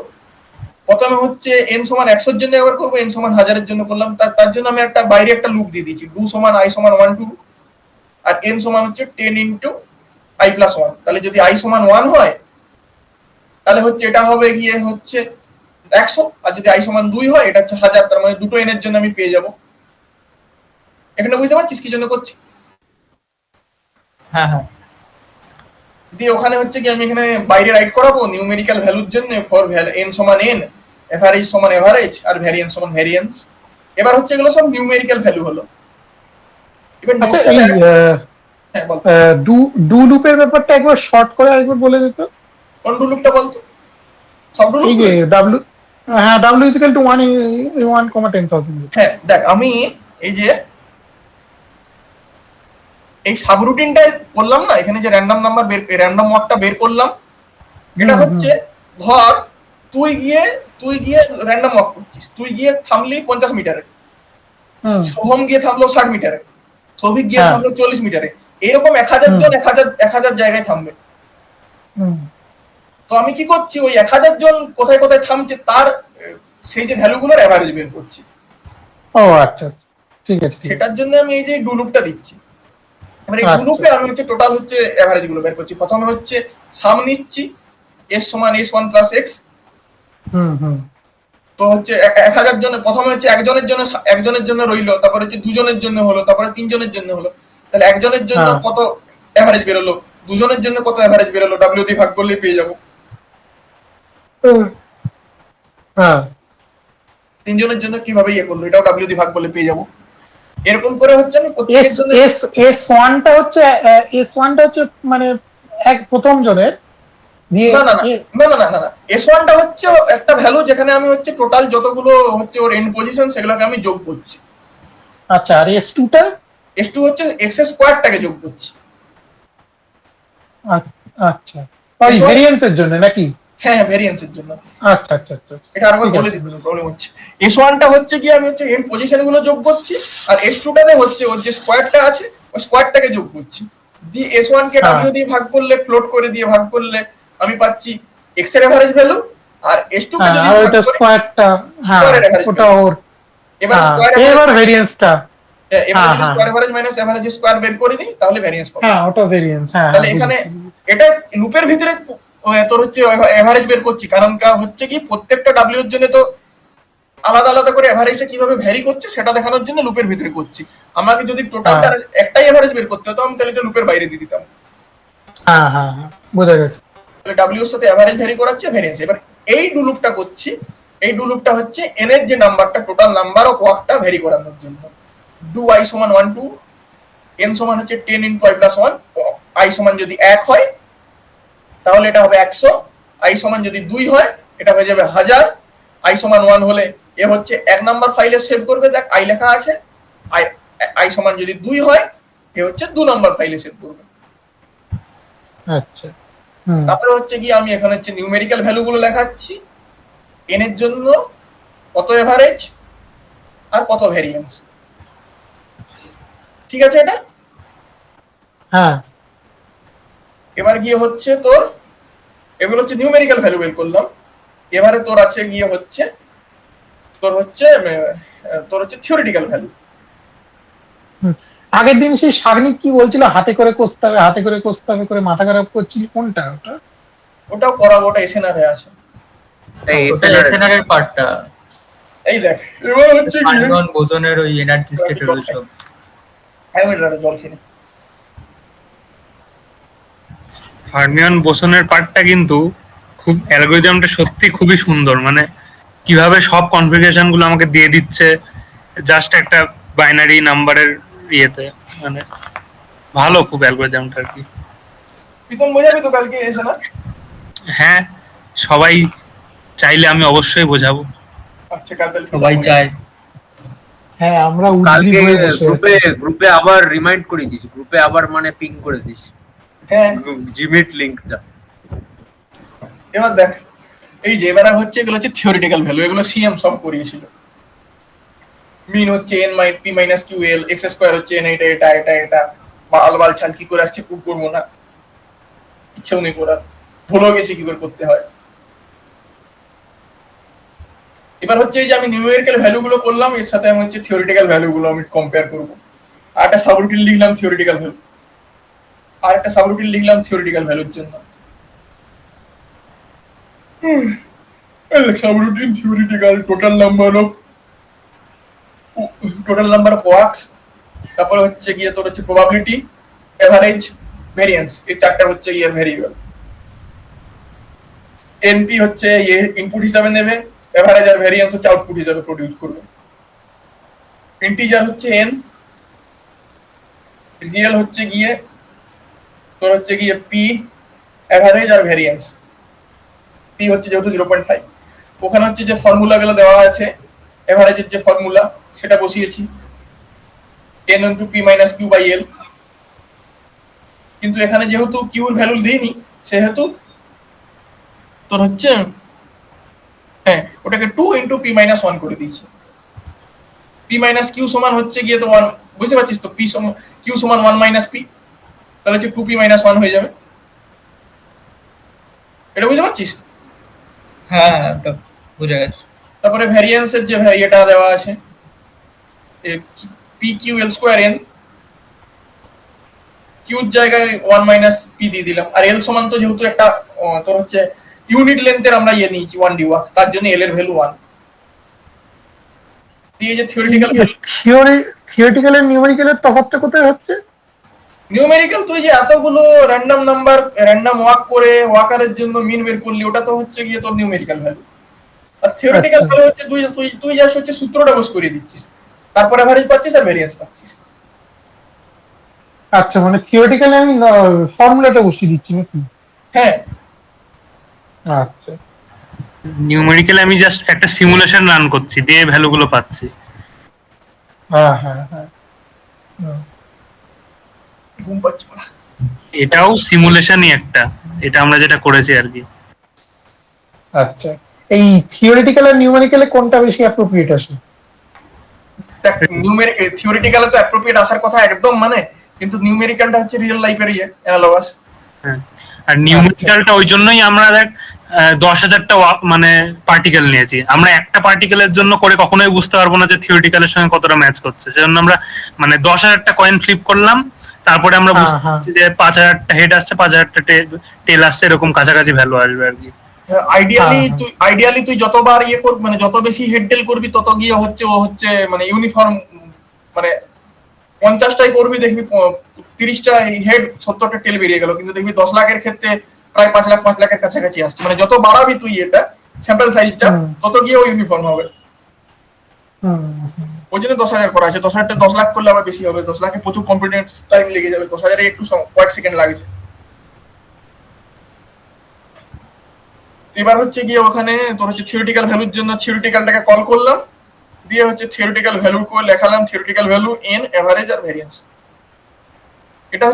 S2: প্রথমে হচ্ছে এন সমান 100 এর জন্য একবার করবো, এন সমান 1000 এর জন্য করলাম। তার জন্য আমি একটা বাইরে একটা লুপ দিয়ে দিয়েছি, ডু সমান আই সমান 1 2, আর এন সমান হচ্ছে 10 ইনটু আই প্লাস 1। তাহলে যদি আই সমান 1 হয় তাহলে হচ্ছে এটা হবে গিয়ে হচ্ছে 100, আর যদি আই সমান 2 হয় এটা হচ্ছে 1000। তার মানে দুটো এন এর জন্য আমি পেয়ে যাব। এখানে বুঝতে পারছিস কি জন্য করছি?
S3: হ্যাঁ হ্যাঁ।
S2: দিয়ে ওখানে হচ্ছে কি আমি এখানে বাইরে রাইট করাবো নিউমেরিক্যাল ভ্যালুর জন্য ফর এন সমান এন, এভারেজ সমান এভারেজ, আর ভ্যারিয়েন্স সমান ভ্যারিয়েন্স। এবার হচ্ছে এগুলো সব নিউমেরিক্যাল ভ্যালু হলো। এবার
S1: আচ্ছা, এই
S2: হ্যাঁ বল,
S1: ডু লুপের ব্যাপারটা একবার শর্ট করে আরেকবার বলে দিত।
S2: কোন ডু লুপটা বলতো? সব ডু
S1: এই
S2: লুপ?
S1: যে ডাব্লিউ, হ্যাঁ ডাব্লিউ ইজ ইকুয়াল টু 1,10,000।
S2: হ্যাঁ দেখ, আমি এই যে এই সাবরুটিনটা করলাম না, এখানে যে র্যান্ডম নাম্বার র্যান্ডম ওয়াকটা বের করলাম, এটা হচ্ছে ধর তুই গিয়ে র্যান্ডম ওয়াক করছিস, তুই গিয়ে থামলি 50 মিটারে, সোহম গিয়ে থামলো 60 মিটারে, সৌভিক গিয়ে থামলো 40 মিটারে, এরকম 1000 জন 1000 জায়গায় থামবে। তো আমি কি করছি, ওই 1000 জন কোথায় কোথায় থামছে তার সেই যে ভ্যালুগুলোর এভারেজ বের করছি।
S1: ও আচ্ছা আচ্ছা, ঠিক আছে।
S2: সেটার জন্য আমি এই যে ডু লুপটা দিচ্ছি। মানে ডু লুপে আমি হচ্ছে টোটাল হচ্ছে এভারেজ গুলো বের করছি। প্রথমে হচ্ছে সাম নিচ্ছি, s সমান s1 প্লাস x। তো হচ্ছে 1000 জন, প্রথমে হচ্ছে একজনের জন্য রইলো, তারপরে হচ্ছে দুজনের জন্য হলো, তারপরে তিনজনের জন্য হলো। তাহলে একজনের জন্য কত এভারেজ বেরোলো, দুজনের জন্য কত এভারেজ বেরোলো, ডাব্লিউ দিয়ে ভাগ করলে পেয়ে যাবো। তিনজনের জন্য কিভাবে ইয়ে করলো, এটাও ডাব্লিউ দিয়ে ভাগ করলে পেয়ে যাবো। এরকম করে হচ্ছে আমি প্রত্যেকের জন্য
S1: S1টা হচ্ছে মানে এক প্রথম জনের দিয়ে
S2: না S1 টা হচ্ছে একটা ভ্যালু যেখানে আমি হচ্ছে টোটাল যতগুলো হচ্ছে ওর এন্ড পজিশন সেগুলোকে আমি যোগ করছি।
S1: আচ্ছা, আর S2টা?
S2: S2 হচ্ছে x স্কয়ারটাকে যোগ করছি।
S1: আচ্ছা, ওই ভেরিয়েন্সের জন্য নাকি?
S2: হ্যাঁ ভেরিয়েন্সের জন্য।
S1: আচ্ছা আচ্ছা আচ্ছা,
S2: এটা আরেকবার বলে দিই, প্রবলেম হচ্ছে। S1 টা হচ্ছে কি আমি হচ্ছে এন্ড পজিশন গুলো যোগ করছি, আর S2 টাতে হচ্ছে ওর যে স্কয়ারটা আছে ওই স্কয়ারটাকে যোগ করছি। দি S1 কে W দিয়ে ভাগ করলে, ফ্লোট করে দিয়ে ভাগ করলে আমি পাচ্ছি x এর এভারেজ ভ্যালু, আর S2 কে যদি ভাগ করি
S1: স্কয়ারটা, হ্যাঁ ওটা ওর। এবার ভেরিয়েন্সটা
S2: এবার যদি square average minus average square বের করে দিই তাহলে ভেরিয়েন্স পাবো।
S1: হ্যাঁ ওটা ভেরিয়েন্স। হ্যাঁ
S2: তাহলে এখানে এটা লুপের ভিতরে তোর হচ্ছে এভারেজ বের করছি, কারণ হচ্ছে কি প্রত্যেকটা W এর জন্য তো আলাদা আলাদা করে এভারেজটা কিভাবে ভ্যারি করছে সেটা দেখানোর জন্য লুপের ভিতরে করছি। আমাকে যদি টোটালটা একটাই এভারেজ বের করতে হতো আমি তাহলে এটা লুপের বাইরে দিয়ে দিতাম।
S1: হ্যাঁ হ্যাঁ বোঝা গেছে।
S2: তাহলে W এর সাথে এভারেজ ভ্যারি করাচ্ছে ভেরিয়েন্স। এবার এই ডু লুপটা করছি, এই ডু লুপটা হচ্ছে এন এর যে নাম্বারটা, টোটাল নাম্বার অফ ওয়ার্কটা ভ্যারি করানোর জন্য। ডু আই সমান 1 টু এন সমান হচ্ছে 10 ইন্টু আই প্লাস 1, আই সমান যদি 1 হয় তাহলে এটা হবে 100, আই সমান যদি 2 হয় এটা হয়ে যাবে 1000, আই সমান 1 হলে এ হচ্ছে 1 নাম্বার ফাইলে সেভ করবে, দেখ আই লেখা আছে, আই সমান যদি 2 হয় এ হচ্ছে 2 নাম্বার ফাইলে সেভ করবে।
S1: আচ্ছা।
S2: তারপরে হচ্ছে কি আমি এখানে হচ্ছে নিউমেরিক্যাল ভ্যালু গুলো লেখাচ্ছি, এন এর জন্য কত এভারেজ আর কত ভ্যারিয়েন্স, ঠিক আছে এটা?
S1: হ্যাঁ,
S2: এবার গিয়ে হচ্ছে তোর এগুলো হচ্ছে নিউমেরিক্যাল ভ্যালু বের করলাম। এবারে তোর আছে গিয়ে হচ্ছে তোর হচ্ছে থিওরিটিক্যাল ভ্যালু।
S1: আগের দিন সেই সাগনিক কি বলছিল, হাতে করে কষতে হবে, হাতে করে কষতে হবে করে মাথা খারাপ করছিল, কোনটা ওটা?
S2: ওটাও করাবো, ওটা এসএনআর এ আছে।
S3: ওটা এসএনআর এর পার্টটা,
S2: এই দেখ এবার হচ্ছে কি
S3: ফার্মিয়ন বোসনের ওই এনার্জি স্টেটের ওই সব।
S2: জল খেয়ে নে।
S5: ফার্মিয়ন বোসনের পার্টটা কিন্তু খুব, অ্যালগরিদমটা সত্যি খুবই সুন্দর, মানে কিভাবে সব কনফিগারেশন গুলো আমাকে দিয়ে দিচ্ছে জাস্ট একটা বাইনারি নাম্বারের ইয়েতে, মানে ভালো খুব অ্যালগরিদমটা আর কি।
S2: পিতন বোঝাবি তো কালকে এসএনআর?
S5: হ্যাঁ, সবাই চাইলে আমি অবশ্যই বোঝাবো।
S2: আচ্ছা, কাল তাহলে
S3: সবাই চায়।
S1: হ্যাঁ, আমরা
S6: কালকে
S1: উদ্গ্রীব হয়ে বসে আছি।
S6: গ্রুপে আবার রিমাইন্ড করে দিস, গ্রুপে আবার মানে পিং করে দিস
S2: হ্যাঁ।
S6: জিমিট লিংকটা।
S2: এবার দেখ এই যে এবারে হচ্ছে এগুলো হচ্ছে থিওরিটিক্যাল ভ্যালু, এগুলো সিএম সব করিয়েছিল। মিন হচ্ছে এন মাই P minus Q L, X square হচ্ছে এন, এটা এটা এটা এটা বাল বাল ছাল কি করে আসছে প্রুভ করবো না, ইচ্ছেও নেই করার, ভুলেও গেছি কি করে করতে হয়। এবার হচ্ছে এই যে আমি নিউমেরিক্যাল ভ্যালু গুলো করলাম, এর সাথে আমি হচ্ছে থিওরিটিক্যাল ভ্যালু গুলো আমি কম্পেয়ার করবো। আর একটা সাবরুটিন লিখলাম থিওরিটিক্যাল ভ্যালু, আর একটা সাবরুটিন লিখলাম থিওরিটিক্যাল ভ্যালুর জন্য। Subroutine theoretical, total number of works, তারপরে হচ্ছে গিয়ে তোর হচ্ছে প্রবাবিলিটি, এভারেজ, ভেরিয়েন্স, এই চারটা হচ্ছে গিয়ে ভেরিয়েবল। এনপি হচ্ছে ইনপুট হিসাবে নেবে, এভারেজ আর ভেরিয়েন্স হচ্ছে আউটপুট হিসাবে প্রডিউস করবে। ইন্টিজার হচ্ছে এন, রিয়েল হচ্ছে গিয়ে তোর হচ্ছে গিয়ে পি, এভারেজ আর ভেরিয়েন্স। পি হচ্ছে যেহেতু 0.5, ওখানে হচ্ছে যে ফর্মুলা গুলো দেওয়া আছে এভারেজের যে ফর্মুলা সেটা বসিয়েছি, n into p minus q by l। কিন্তু এখানে যেহেতু q এর ভ্যালু দিইনি সেহেতু তোর হচ্ছে হ্যাঁ ওটাকে 2 ইনটু p মাইনাস 1 করে দিয়েছি। p মাইনাস q সমান হচ্ছে গিয়ে তো 1, বুঝতে পারছিস তো? p সমান q সমান 1 মাইনাস p, তাহলে হচ্ছে 2p মাইনাস 1 হয়ে যাবে। এটা বুঝতে পারছিস?
S3: হ্যাঁ, এটা বুঝা গেছে।
S2: তারপরে ভ্যারিয়েন্সের যে এটা দেওয়া আছে P Q L square N, কিউর জায়গায় 1 মাইনাস পি দিয়ে দিলাম, আর এল সমান তো যেহেতু একটা তোর হচ্ছে ইউনিট লেন্থের আমরা ইয়ে নিয়েছি 1d ওয়াক, তার জন্য এল এর ভ্যালু 1 দিয়ে। যে থিওরিটিক্যাল
S1: থিওরিটিক্যাল আর নিউমেরিক্যালের তফাৎটা কোথায় হচ্ছে?
S2: নিউমেরিক্যাল তুই যে এতগুলো র্যান্ডম নাম্বার র্যান্ডম ওয়াক করে ওয়াকারের জন্য মিন বের করলি, ওটা তো হচ্ছে গিয়ে তোর নিউমেরিক্যাল ভ্যালু। আর থিওরিটিক্যাল ভ্যালু হচ্ছে তুই জাস্ট হচ্ছে সূত্রটা বস করে দিচ্ছিস, তারপর এভারেজ পাচ্ছিস আর ভেরিয়েন্স পাচ্ছিস।
S1: আচ্ছা, মানে থিওরিটিক্যালি আমি ফর্মুলাটা বসিয়ে দিচ্ছি নাকি?
S2: হ্যাঁ।
S1: আচ্ছা,
S5: নিউমেরিক্যালি আমি জাস্ট একটা সিমুলেশন রান করছি, দিয়ে ভ্যালুগুলো পাচ্ছি।
S1: হ্যাঁ হ্যাঁ হ্যাঁ।
S2: ঘুম পাচ্ছে না।
S5: এটাও সিমুলেশনই একটা, এটা আমরা যেটা করেছি আর কি।
S1: আচ্ছা, এই থিওরিটিক্যাল আর নিউমেরিক্যালে কোনটা বেশি অ্যাপ্রোপ্রিয়েট আসে?
S2: দেখ থিওরিটিক্যালে তো অ্যাপ্রোপ্রিয়েট আসার কথা একদম, মানে কিন্তু নিউমেরিক্যালটা হচ্ছে রিয়েল লাইফের অ্যানালগাস।
S5: হ্যাঁ, আর নিউমেরিক্যালটা ওই জন্যই আমরা দেখ 10,000টা মানে পার্টিকেল নিয়েছি। আমরা একটা পার্টিকেলের জন্য করে কখনোই বুঝতে পারবো না যে থিওরিটিক্যালের সঙ্গে কতটা ম্যাচ করছে, সেজন্য আমরা মানে 10,000টা কয়েন ফ্লিপ করলাম, তারপরে আমরা বুঝতে পারছি যে 5,000টা হেড আসছে, 5,000টা টেল আসছে, এরকম কাছাকাছি ভ্যালু আসবে আর কি।
S2: আইডিয়ালি তুই যতবার ইয়ে করবি, মানে যত বেশি হেড টেল করবি তত গিয়ে হচ্ছে ও হচ্ছে মানে ইউনিফর্ম, মানে 50টাই করবি দেখবি 30টা হেড 70টা টেল বেরিয়ে গেল, কিন্তু দেখবি 10 লাখের ক্ষেত্রে প্রায় 5 লাখের কাছাকাছি আসছে। মানে যত বাড়াবি তুই এটা স্যাম্পল সাইজটা,
S1: হুম।
S2: তত গিয়ে ও ইউনিফর্ম হবে। ওই জন্য 10,000 করা আছে। 10,000টা 10 লাখ করলে আবার বেশি হবে। 10 লাখে প্রচুর কম্পিউটার টাইম লেগে যাবে, 10,000-এ একটু কয়েক সেকেন্ড লাগছে। এবার হচ্ছে গিয়ে ওখানে তোর হচ্ছে থিওরিটিক্যাল ভ্যালুর জন্য থিওরিটিক্যালটাকে কল করলাম, দিয়ে হচ্ছে থিওরিটিক্যাল ভ্যালু করে লেখালাম থিওরিটিক্যাল ভ্যালু এন, এভারেজ আর ভ্যারিয়েন্স। এটা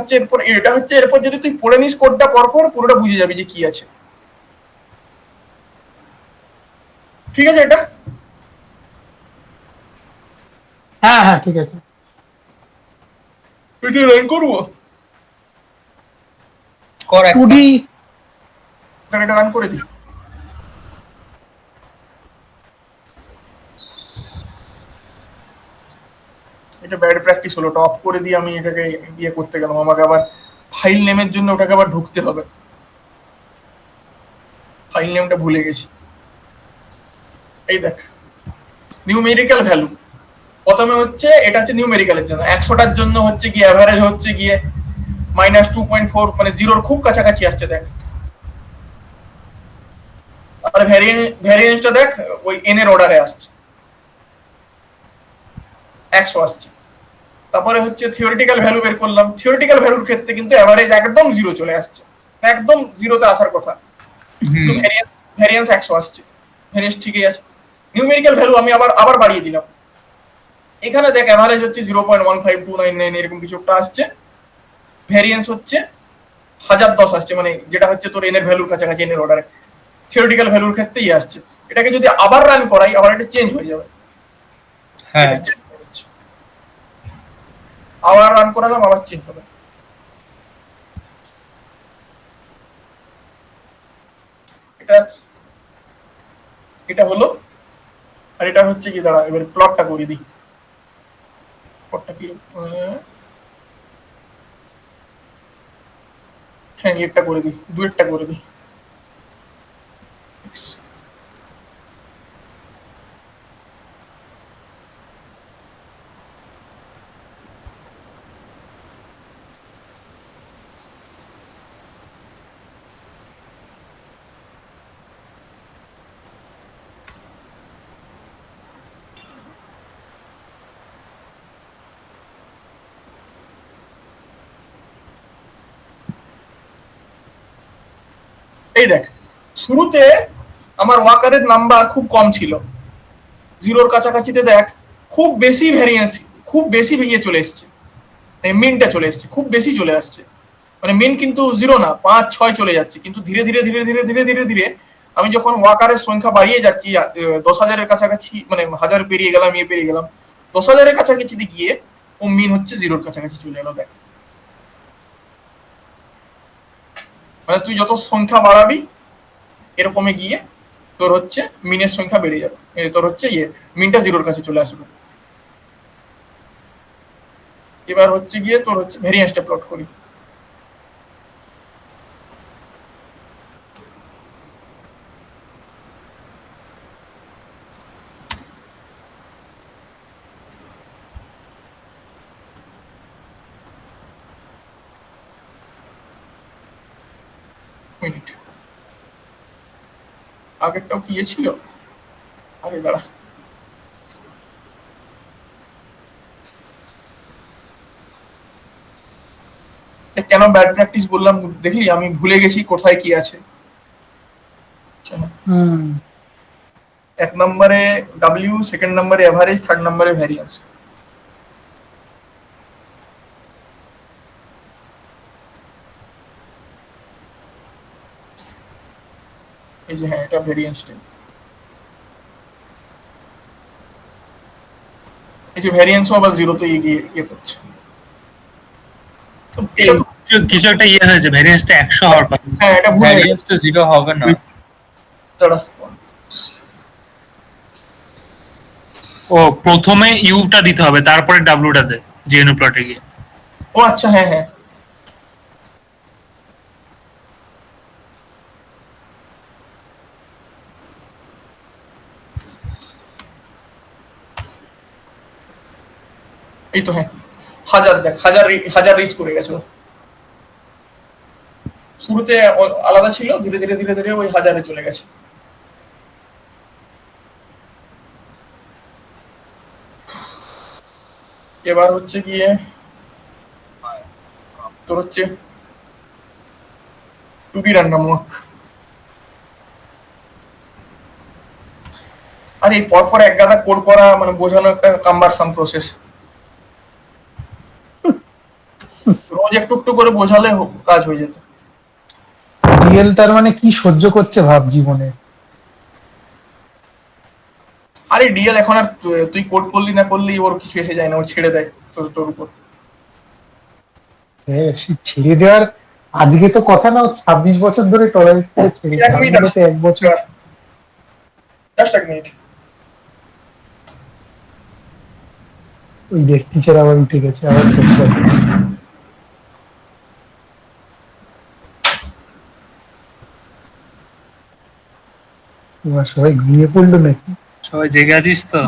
S2: হচ্ছে এরপর যদি তুই পড়ে নিস কোডটা পরপর, পুরোটা বুঝে যাবি যে কি আছে। ঠিক আছে এটা?
S1: হ্যাঁ হ্যাঁ ঠিক আছে।
S2: তুই রান করবো,
S3: কর একটা।
S1: 2D
S2: এটা রান করে দিই। এটা ব্যাড প্র্যাকটিস হলো, টপ করে দিয়ে আমি এটাকে ইয়ে করতে গেলাম, আমাকে আবার ফাইল নেমের জন্য ওটাকে আবার ঢুকতে হবে, ফাইল নেমটা ভুলে গেছি। এই দেখ নিউমেরিক্যাল ভ্যালু, প্রথমে হচ্ছে এটা হচ্ছে নিউমেরিক্যালের জন্য, 100টার জন্য হচ্ছে গিয়ে অ্যাভারেজ হচ্ছে গিয়ে -2.4, মানে জিরোর খুব কাছাকাছি আসছে দেখ। আর ভ্যারিয়েন্সটা দেখ ওই এন এর অর্ডারে আসছে, 100 আসছে। তারপরে হচ্ছে থিওরিটিক্যাল ভ্যালু বের করলাম, থিওরিটিক্যাল ভ্যালুর ক্ষেত্রে কিন্তু অ্যাভারেজ একদম জিরো চলে আসছে, একদম জিরোতে আসার কথা, ভ্যারিয়েন্স 100 আসছে, ভ্যারিয়েন্স ঠিকই আছে। নিউমেরিক্যাল ভ্যালু আমি আবার বাড়িয়ে দিলাম, এখানে দেখ অ্যাভারেজ হচ্ছে 0.15299 এরকম কিছু একটা আসছে, ভ্যারিয়েন্স হচ্ছে 1010 আসছে, মানে যেটা হচ্ছে তোর এন এর ভ্যালুর কাছাকাছি, এন এর অর্ডারে থিওরিটিক্যাল ভ্যালুর ক্ষেত্রে ইয়ে আসছে। এটাকে যদি আবার রান করাই, আবার এটা চেঞ্জ হয়ে যাবে।
S3: হ্যাঁ
S2: আবার রান করালাম, আবার চেঞ্জ হবে। এটা হলো, আর এটা হচ্ছে কি দাঁড়া, এবার প্লটটা করে দিই। প্লটটা কি, হ্যাঁ একটা করে দিই, দুইটা করে দিই। এই দেখ শুরুতে আমার ওয়াকারের নাম্বার খুব কম ছিল, জিরোর কাছাকাছিতে দেখ খুব বেশি ভ্যারিয়েন্স, খুব বেশি ইয়ে চলে এসছে, মিনটা চলে এসছে, খুব বেশি চলে আসছে, মানে মিন কিন্তু জিরো না, 5-6 চলে যাচ্ছে। কিন্তু ধীরে ধীরে ধীরে ধীরে ধীরে ধীরে ধীরে আমি যখন ওয়াকারের সংখ্যা বাড়িয়ে যাচ্ছি, 10,000-এর কাছাকাছি, মানে 1000 পেরিয়ে গেলাম, পেরিয়ে গেলাম, 10,000-এর কাছাকাছি গিয়ে ও মিন হচ্ছে জিরোর কাছাকাছি চলে এলো। দেখ মানে তুই যত সংখ্যা বাড়াবি এরকমে গিয়ে তোর হচ্ছে মিনের সংখ্যা বেড়ে যাবে, তোর হচ্ছে মিনটা জিরোর কাছে চলে আসবে। এবার হচ্ছে গিয়ে তোর হচ্ছে ভ্যারিয়েন্সটা প্লট করি। মিনিট, আগেরটাও কি ছিল, আরে দাঁড়া, কেন ব্যাড প্র্যাকটিস বললাম দেখলি, আমি ভুলে গেছি কোথায় কি আছে। 1 নম্বরে ডাব্লিউ, সেকেন্ড নম্বরে এভারেজ, থার্ড নম্বরে ভ্যারিয়েন্স। এই যে হ্যাঁ, এটা ভ্যারিয়েন্সটা, এই যে ভ্যারিয়েন্সও আবার জিরোতে ইয়ে করছে।
S5: কিছু একটা ইয়ে হয়েছে, ভ্যারিয়েন্সটা 100 হওয়ার কথা।
S2: হ্যাঁ এটা ভুলে গেছি,
S3: ভ্যারিয়েন্স তো জিরো হবে না।
S2: দাঁড়া,
S5: ও প্রথমে ইউটা দিতে হবে, তারপরে ডাব্লিউটা দে জিএনইউ প্লটে গিয়ে।
S2: ও আচ্ছা হ্যাঁ হ্যাঁ, এই তো হ্যাঁ, 1000 দেখ, 1000 রিচ করে গেছে। শুরুতে আলাদা ছিল, ধীরে ধীরে ধীরে ধীরে ওই 1000-এ চলে গেছে। এবার হচ্ছে গিয়ে তোর হচ্ছে 2D র্যান্ডম ওয়াক। আর এই পরপর এক গাদা কোড করা মানে বোঝানো একটা কাম্বারসাম প্রসেস। রোজ একটু একটু করে বোঝালে কাজ হয়ে যেত।
S1: রিয়েল তার মানে কি সহ্য করছে ভাব জীবনে।
S2: আরে ডিএল এখন আর তুই কোড করলি না করলি ওর কিছু এসে যায় না, ও ছেড়ে দেয় তোর উপর।
S1: হ্যাঁ, সে ছেড়ে দেওয়ার আজকে তো কথা না, 26 বছর ধরে টলারেট করে ছেড়ে
S2: এক মিনিট
S1: দেয়, তো 1 বছর।
S2: জাস্ট এক মিনিট।
S1: ওই দেখ টিচার আবার উঠে গেছে, আবার বসে আছে। এবার সবাই ঘুমিয়ে পড়লো নাকি?
S5: সবাই জেগে আছিস তো?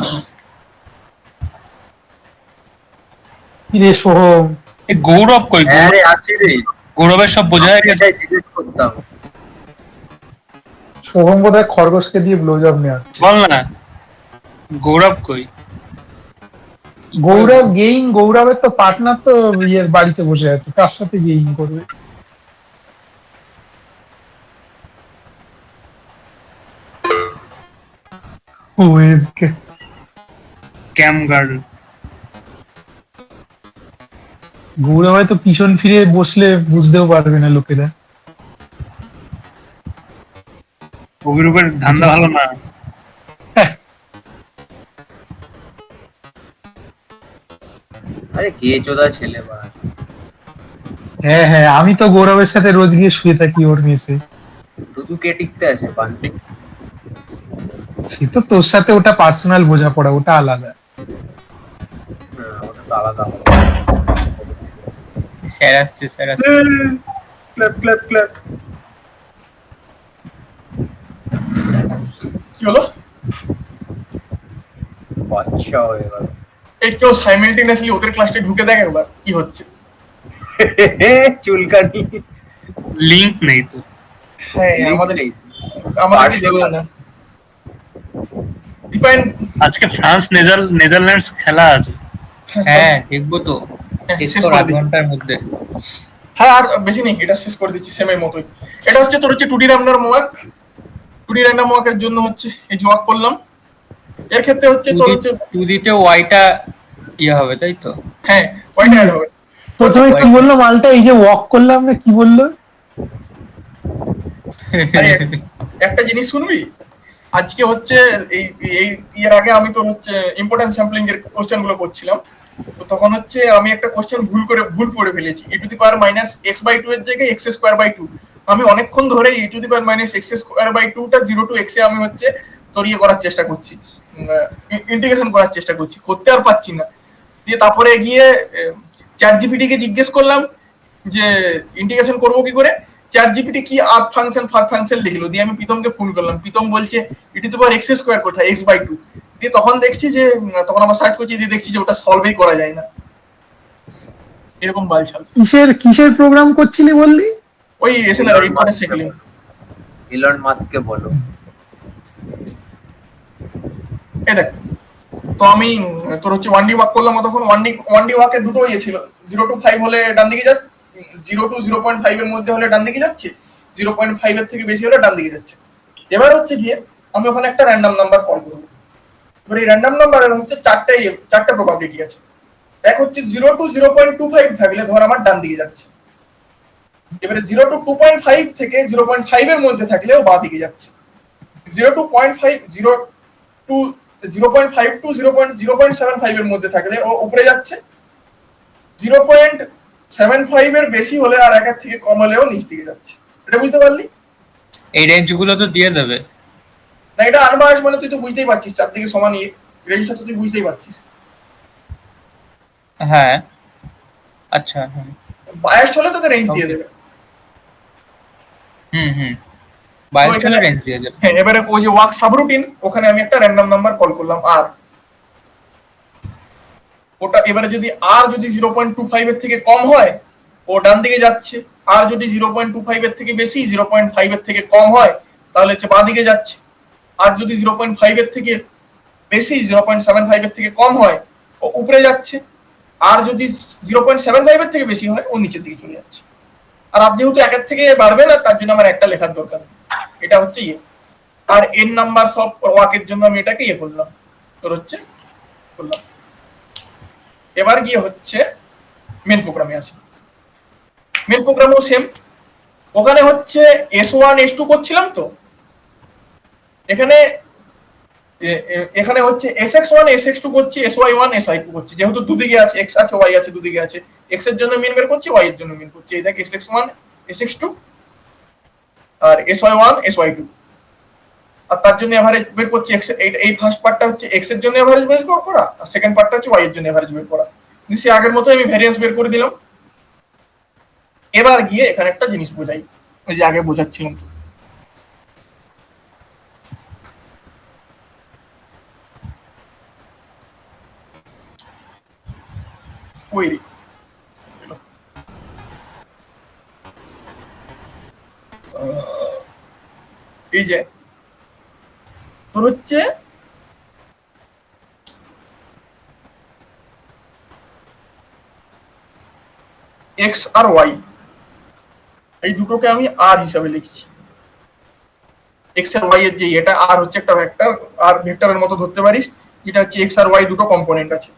S1: কিরে সোহম,
S5: এই গৌরব কই?
S6: হ্যাঁ রে, আছি রে।
S5: গৌরবের সব বোঝা গেছে।
S6: এটাই জিজ্ঞেস করতাম।
S1: সোহম বোধহয় খরগোশকে দিয়ে ব্লো জব নেওয়া।
S5: বল না, গৌরব কই?
S1: গৌরব গেইং, গৌরবের তো পার্টনার তো ইয়ের বাড়িতে বসে আছে, তার সাথে গেইং করবে। ও এদিকে
S5: ক্যাম গার্ড।
S1: গৌরব হয়তো পিছন ফিরে বসলে বুঝতেও পারবে না লোকেরা।
S5: অভিরূপের ধান্দা ভালো না।
S6: আরে কে চোদা ছেলে বা।
S1: হ্যাঁ হ্যাঁ, আমি তো গৌরবের সাথে রোজ গিয়ে শুয়ে থাকি ওর মেসে।
S6: শুধু কে টিকতে আছে পান্তি।
S1: সে তো তোর সাথে ওটা পার্সোনাল বোঝাপড়া, ওটা আলাদা।
S6: ওটা তো আলাদা।
S3: স্যার আসছে, স্যার আসছে।
S2: Clap clap clap. কি হলো?
S6: বাচ্চা হয়ে গেল।
S2: এই কেউ সাইমেলটেনিয়াসলি ওদের ক্লাসে ঢুকে দেখ একবার কি হচ্ছে।
S6: চুলকানি।
S5: লিংক নেই তো।
S2: হ্যাঁ আমাদের
S6: নেই।
S2: আমাদের দেখলো না। দীপায়ন
S5: আজকে ফ্রান্স নেদারল্যান্ডস খেলা আছে।
S3: হ্যাঁ দেখবো তো, শেষ
S2: শেষ
S3: কর
S2: করে
S3: 8
S2: দিই।
S3: ঘন্টার মধ্যে।
S2: হ্যাঁ আর বেশি নেই, এটা শেষ করে দিচ্ছি সেমের মতোই। এটা হচ্ছে তোর হচ্ছে 2D random walk. 2D random ওয়াকের জন্য হচ্ছে এই যে ওয়াক করলাম। এর ক্ষেত্রে হচ্ছে তোর হচ্ছে
S3: 2D তে ওয়াইটা ইয়ে হবে তাই তো?
S2: হ্যাঁ ওইটা অ্যাড হবে।
S1: প্রথমে কি বললো মালটা, এই যে ওয়াক করলাম না, কি বললো?
S2: আরে একটা জিনিস শুনবি, আজকে হচ্ছে এই এই এর আগে আমি তোর হচ্ছে ইম্পর্টেন্ট স্যাম্পলিং এর কোশ্চেন গুলো করছিলাম। তো তখন হচ্ছে আমি একটা কোশ্চেন ভুল করে ফেলেছি। e⁻x/2 এর জায়গায় x²/2। আমি অনেকক্ষণ ধরে e⁻x²/2 টা 0 to x এ আমি হচ্ছে তোর ইয়ে করার চেষ্টা করছি, ইন্টিগ্রেশন করার চেষ্টা করছি, করতে আর পাচ্ছি না। দিয়ে তারপরে গিয়ে চ্যাট জিপিটি কে জিজ্ঞেস করলাম যে ইন্টিগ্রেশন করবো কি করে। চ্যাট জিপিটি কি আর ফাংশন লিখলো, দিয়ে আমি প্রীতমকে ফোন করলাম। প্রীতম বলছে e⁻x² কোথায়, x/2। দিয়ে তখন দেখছি যে তখন আমরা সার্চ করছি, দিয়ে দেখছি যে ওটা সলভই করা যায় না। এরকম বালছাল।
S1: কিসের প্রোগ্রাম করছিলি বললি?
S2: ওই এসএনআর রিপোর্টে শিখলাম।
S6: ইলন মাস্ককে বলো।
S2: এই দেখ, তো আমি তোর হচ্ছে 1D ওয়াক করলাম। তখন 1D ওয়াকের দুটো ইয়ে ছিল, 0 to 5 হলে ডান দিকে যাচ্ছে, 0 to 0.5 এর মধ্যে হলে ডান দিকে যাচ্ছে, 0.5 এর থেকে বেশি হলে ডান দিকে যাচ্ছে। এবার হচ্ছে গিয়ে আমি ওখানে একটা র্যান্ডম নাম্বার কল করবো। এবার এই র্যান্ডম নাম্বারের হচ্ছে চারটে প্রবাবিলিটি আছে। এক হচ্ছে 0 to 0.25 থাকলে ধর আমার ডান দিকে যাচ্ছে। এবারে 0 to 2.5 থেকে 0.5 এর মধ্যে থাকলে ও বাঁ দিকে যাচ্ছে। 0 to 0.5 to 0.75 এর মধ্যে থাকলে ও উপরে যাচ্ছে। 0.75 এর বেশি হলে আর একের থেকে কম হলেও নিচ দিকে যাচ্ছে। এটা বুঝতে পারলি?
S3: এই রেঞ্জগুলো তো দিয়ে দেবে
S2: না, এটা আনবায়াস মানে তুই তো বুঝতেই পারছিস, চারদিকে সমান রেঞ্জটা তো তুই বুঝতেই পারছিস।
S3: হ্যাঁ আচ্ছা। হ্যাঁ
S2: বায়াস হলে তোকে রেঞ্জ দিয়ে দেবে।
S3: হুম বাইরে চলে রেঞ্জ দিয়ে দেবে।
S2: হ্যাঁ, এবারে ওই যে ওয়ার্ক সাবরুটিন, ওখানে আমি একটা র্যান্ডম নাম্বার কল করলাম আর ওটা এবারে যদি 0.25 এর থেকে কম হয় ও ডান দিকে যাচ্ছে, আর যদি 0.25 এর থেকে বেশি 0.5 এর থেকে কম হয় তাহলে হচ্ছে বাঁ দিকে যাচ্ছে। আর যদি 0.5 এর থেকে বেশি 0.75 এর থেকে কম হয় ও উপরে যাচ্ছে। আর যদি 0.75 এর থেকে বেশি হয় ও নিচের দিকে চলে যাচ্ছে। আর আপ যেহেতু একের থেকে বাড়বে না তার জন্য আমার একটা লেখার দরকার, এটা হচ্ছে ইয়ে। আর এন নাম্বার সব ওয়াকের জন্য আমি এটাকে ইয়ে করলাম, তোর হচ্ছে করলাম। এবার গিয়ে হচ্ছে মেন প্রোগ্রামে আসি। মেন প্রোগ্রামেও সেম, ওখানে হচ্ছে S1 S2 করছিলাম তো, এখানে এখানে হচ্ছে SX1 SX2 করছি, SY1 SY2 করছি, যেহেতু দুদিকে আছে, x আছে y আছে, দুদিকে আছে, x এর জন্য মিন বের করছি, y এর জন্য মিন করছি। এই দেখ SX1 SX2 আর SY1 SY2, আর তার জন্য এভারেজ বের করছি x। এই ফার্স্ট পার্টটা হচ্ছে x এর জন্য এভারেজ বের করা, আর সেকেন্ড পার্টটা হচ্ছে y এর জন্য এভারেজ বের করা। নিশ্চয়ই আগের মতো আমি ভ্যারিয়েন্স বের করে দিলাম। এবার গিয়ে এখানে একটা জিনিস বোঝাই, ওই যে আগে বোঝাচ্ছিলাম তো। query, এই যে তোর হচ্ছে এক্স আর ওয়াই, এই দুটোকে আমি আর হিসাবে লিখছি। এক্স আর ওয়াই এর যে এটা আর হচ্ছে একটা ভেক্টর, আর ভেক্টরের মতো ধরতে পারিস, যেটা হচ্ছে এক্স আর ওয়াই দুটো কম্পোনেন্ট আছে,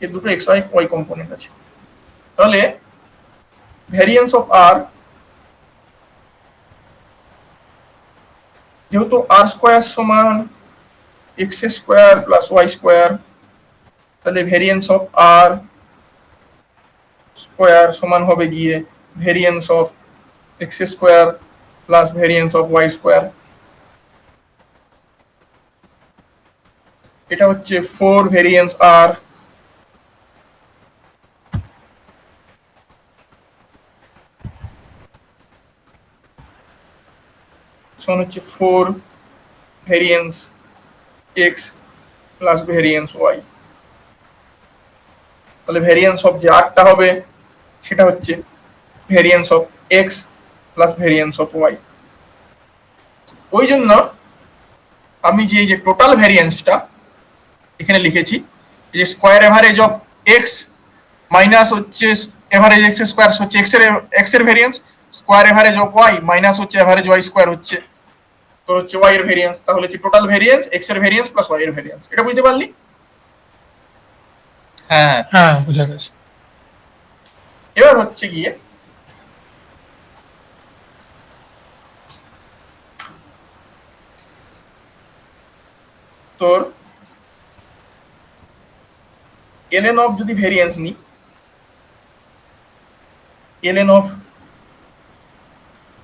S2: এই দুটো এক্স ওয়াই কম্পোনেন্ট আছে। তাহলে ভ্যারিয়েন্স অফ আর, যেহেতু আর স্কোয়ার সমান X square plus Y square, তাহলে ভ্যারিয়েন্স অফ আর স্কোয়ার সমান হবে গিয়ে variance of X square plus variance of Y square. এটা হচ্ছে 4 ভ্যারিয়েন্স আর সমান হচ্ছে 4 variance X plus variance Y. তাহলে ভ্যারিয়েন্স অফ যে আরটা হবে সেটা হচ্ছে variance of X plus variance of Y. ওই জন্য আমি যে টোটাল ভ্যারিয়েন্সটা এখানে লিখেছি, যে square average of x minus হচ্ছে এভারেজ এক্স স্কোয়ার হচ্ছে এক্স এর variance, square average of Y minus হচ্ছে এভারেজ ওয়াই স্কোয়ার হচ্ছে তোর হচ্ছে ওয়াই এর ভ্যারিয়েন্স। তাহলে হচ্ছে টোটাল ভ্যারিয়েন্স এক্স এর ভ্যারিয়েন্স প্লাস ওয়াই এর ভ্যারিয়েন্স। এটা বুঝতে পারলি?
S3: হ্যাঁ
S1: হ্যাঁ বুঝা গেছে।
S2: এবার হচ্ছে গিয়ে তোর ln অফ যদি ভ্যারিয়েন্স নি, ln of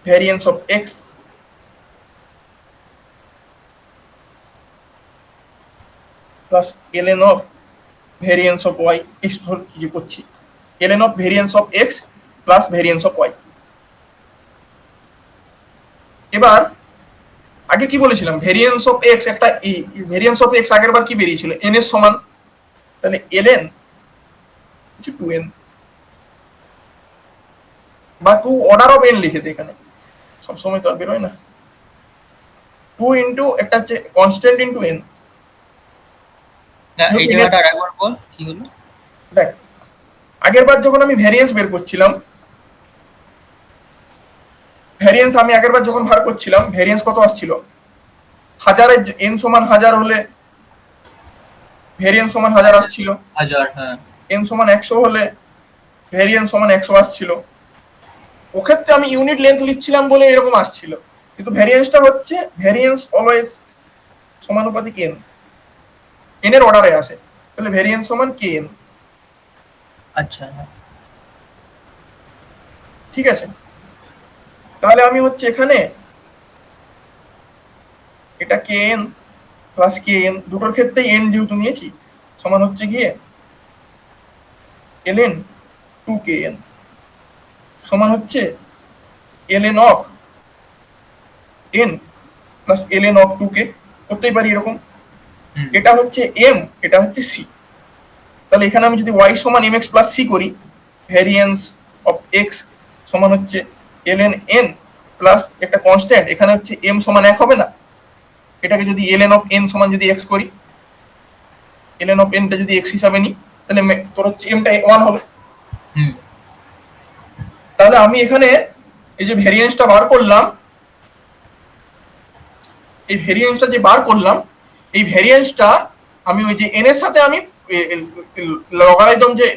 S2: variance of X plus ln of variance of Y, এই ধর কি যে করছি ln of variance of X plus variance of Y. এবার আগে কি বলেছিলাম, ভ্যারিয়েন্স অফ এক্স একটা ভ্যারিয়েন্স অফ এক্স আগের বার কি বেরিয়েছিল, এন এর সমান। তাহলে ln হচ্ছে 2n বা 2 অর্ডার অফ n লিখে দে, এখানে সবসময় তো আর বেরোয় না। 2 ইন্টু একটা হচ্ছে কনস্ট্যান্ট ইন্টু n।
S3: না, এই জায়গাটা আরেকবার বল কি হলো।
S2: দেখ আগের বার যখন আমি ভ্যারিয়েন্স বের করছিলাম, ভ্যারিয়েন্স আমি আগের বার যখন ভার করছিলাম, ভ্যারিয়েন্স কত আসছিল, হাজারের n সমান 1000 হলে ভ্যারিয়েন্স সমান 1000 আসছিল,
S3: 1000, হ্যাঁ
S2: n সমান 100 হলে ভ্যারিয়েন্স সমান 100 আসছিল। ওক্ষেত্রে আমি ইউনিট লেন্থ লিখছিলাম বলে এরকম আসছিল, কিন্তু ভ্যারিয়েন্সটা হচ্ছে ভ্যারিয়েন্স অলওয়েজ সমানুপাতিক n, n এর অর্ডারে আসে। তাহলে ভ্যারিয়েন্স সমান kn।
S3: আচ্ছা হ্যাঁ।
S2: ঠিক আছে, তাহলে আমি হচ্ছে এখানে এটা kn প্লাস kn, দুটোর ক্ষেত্রেই n যেহেতু নিয়েছি, সমান হচ্ছে গিয়ে ln 2kn সমান হচ্ছে ln of n plus ln of 2k। করতেই পারি এরকম, এটা হচ্ছে m, এটা হচ্ছে c। তাহলে এখানে আমি যদি y সমান mx প্লাস c করি, ভ্যারিয়েন্স অফ x সমান হচ্ছে ln n প্লাস একটা কনস্ট্যান্ট, এখানে হচ্ছে m সমান 1 হবে না, এটাকে যদি ln অফ n সমান যদি x করি, ln অফ nটা যদি x হিসাবে নিই তাহলে তোর হচ্ছে mটা 1 হবে।
S3: হুম
S2: তাহলে আমি এখানে এই যে ভেরিয়েন্সটা বার করলাম, এই ভেরিয়েন্সটা যে বার করলাম, এই ভেরিয়েন্সটা আমি ওই যে n এর সাথে আমি লগারিদম যে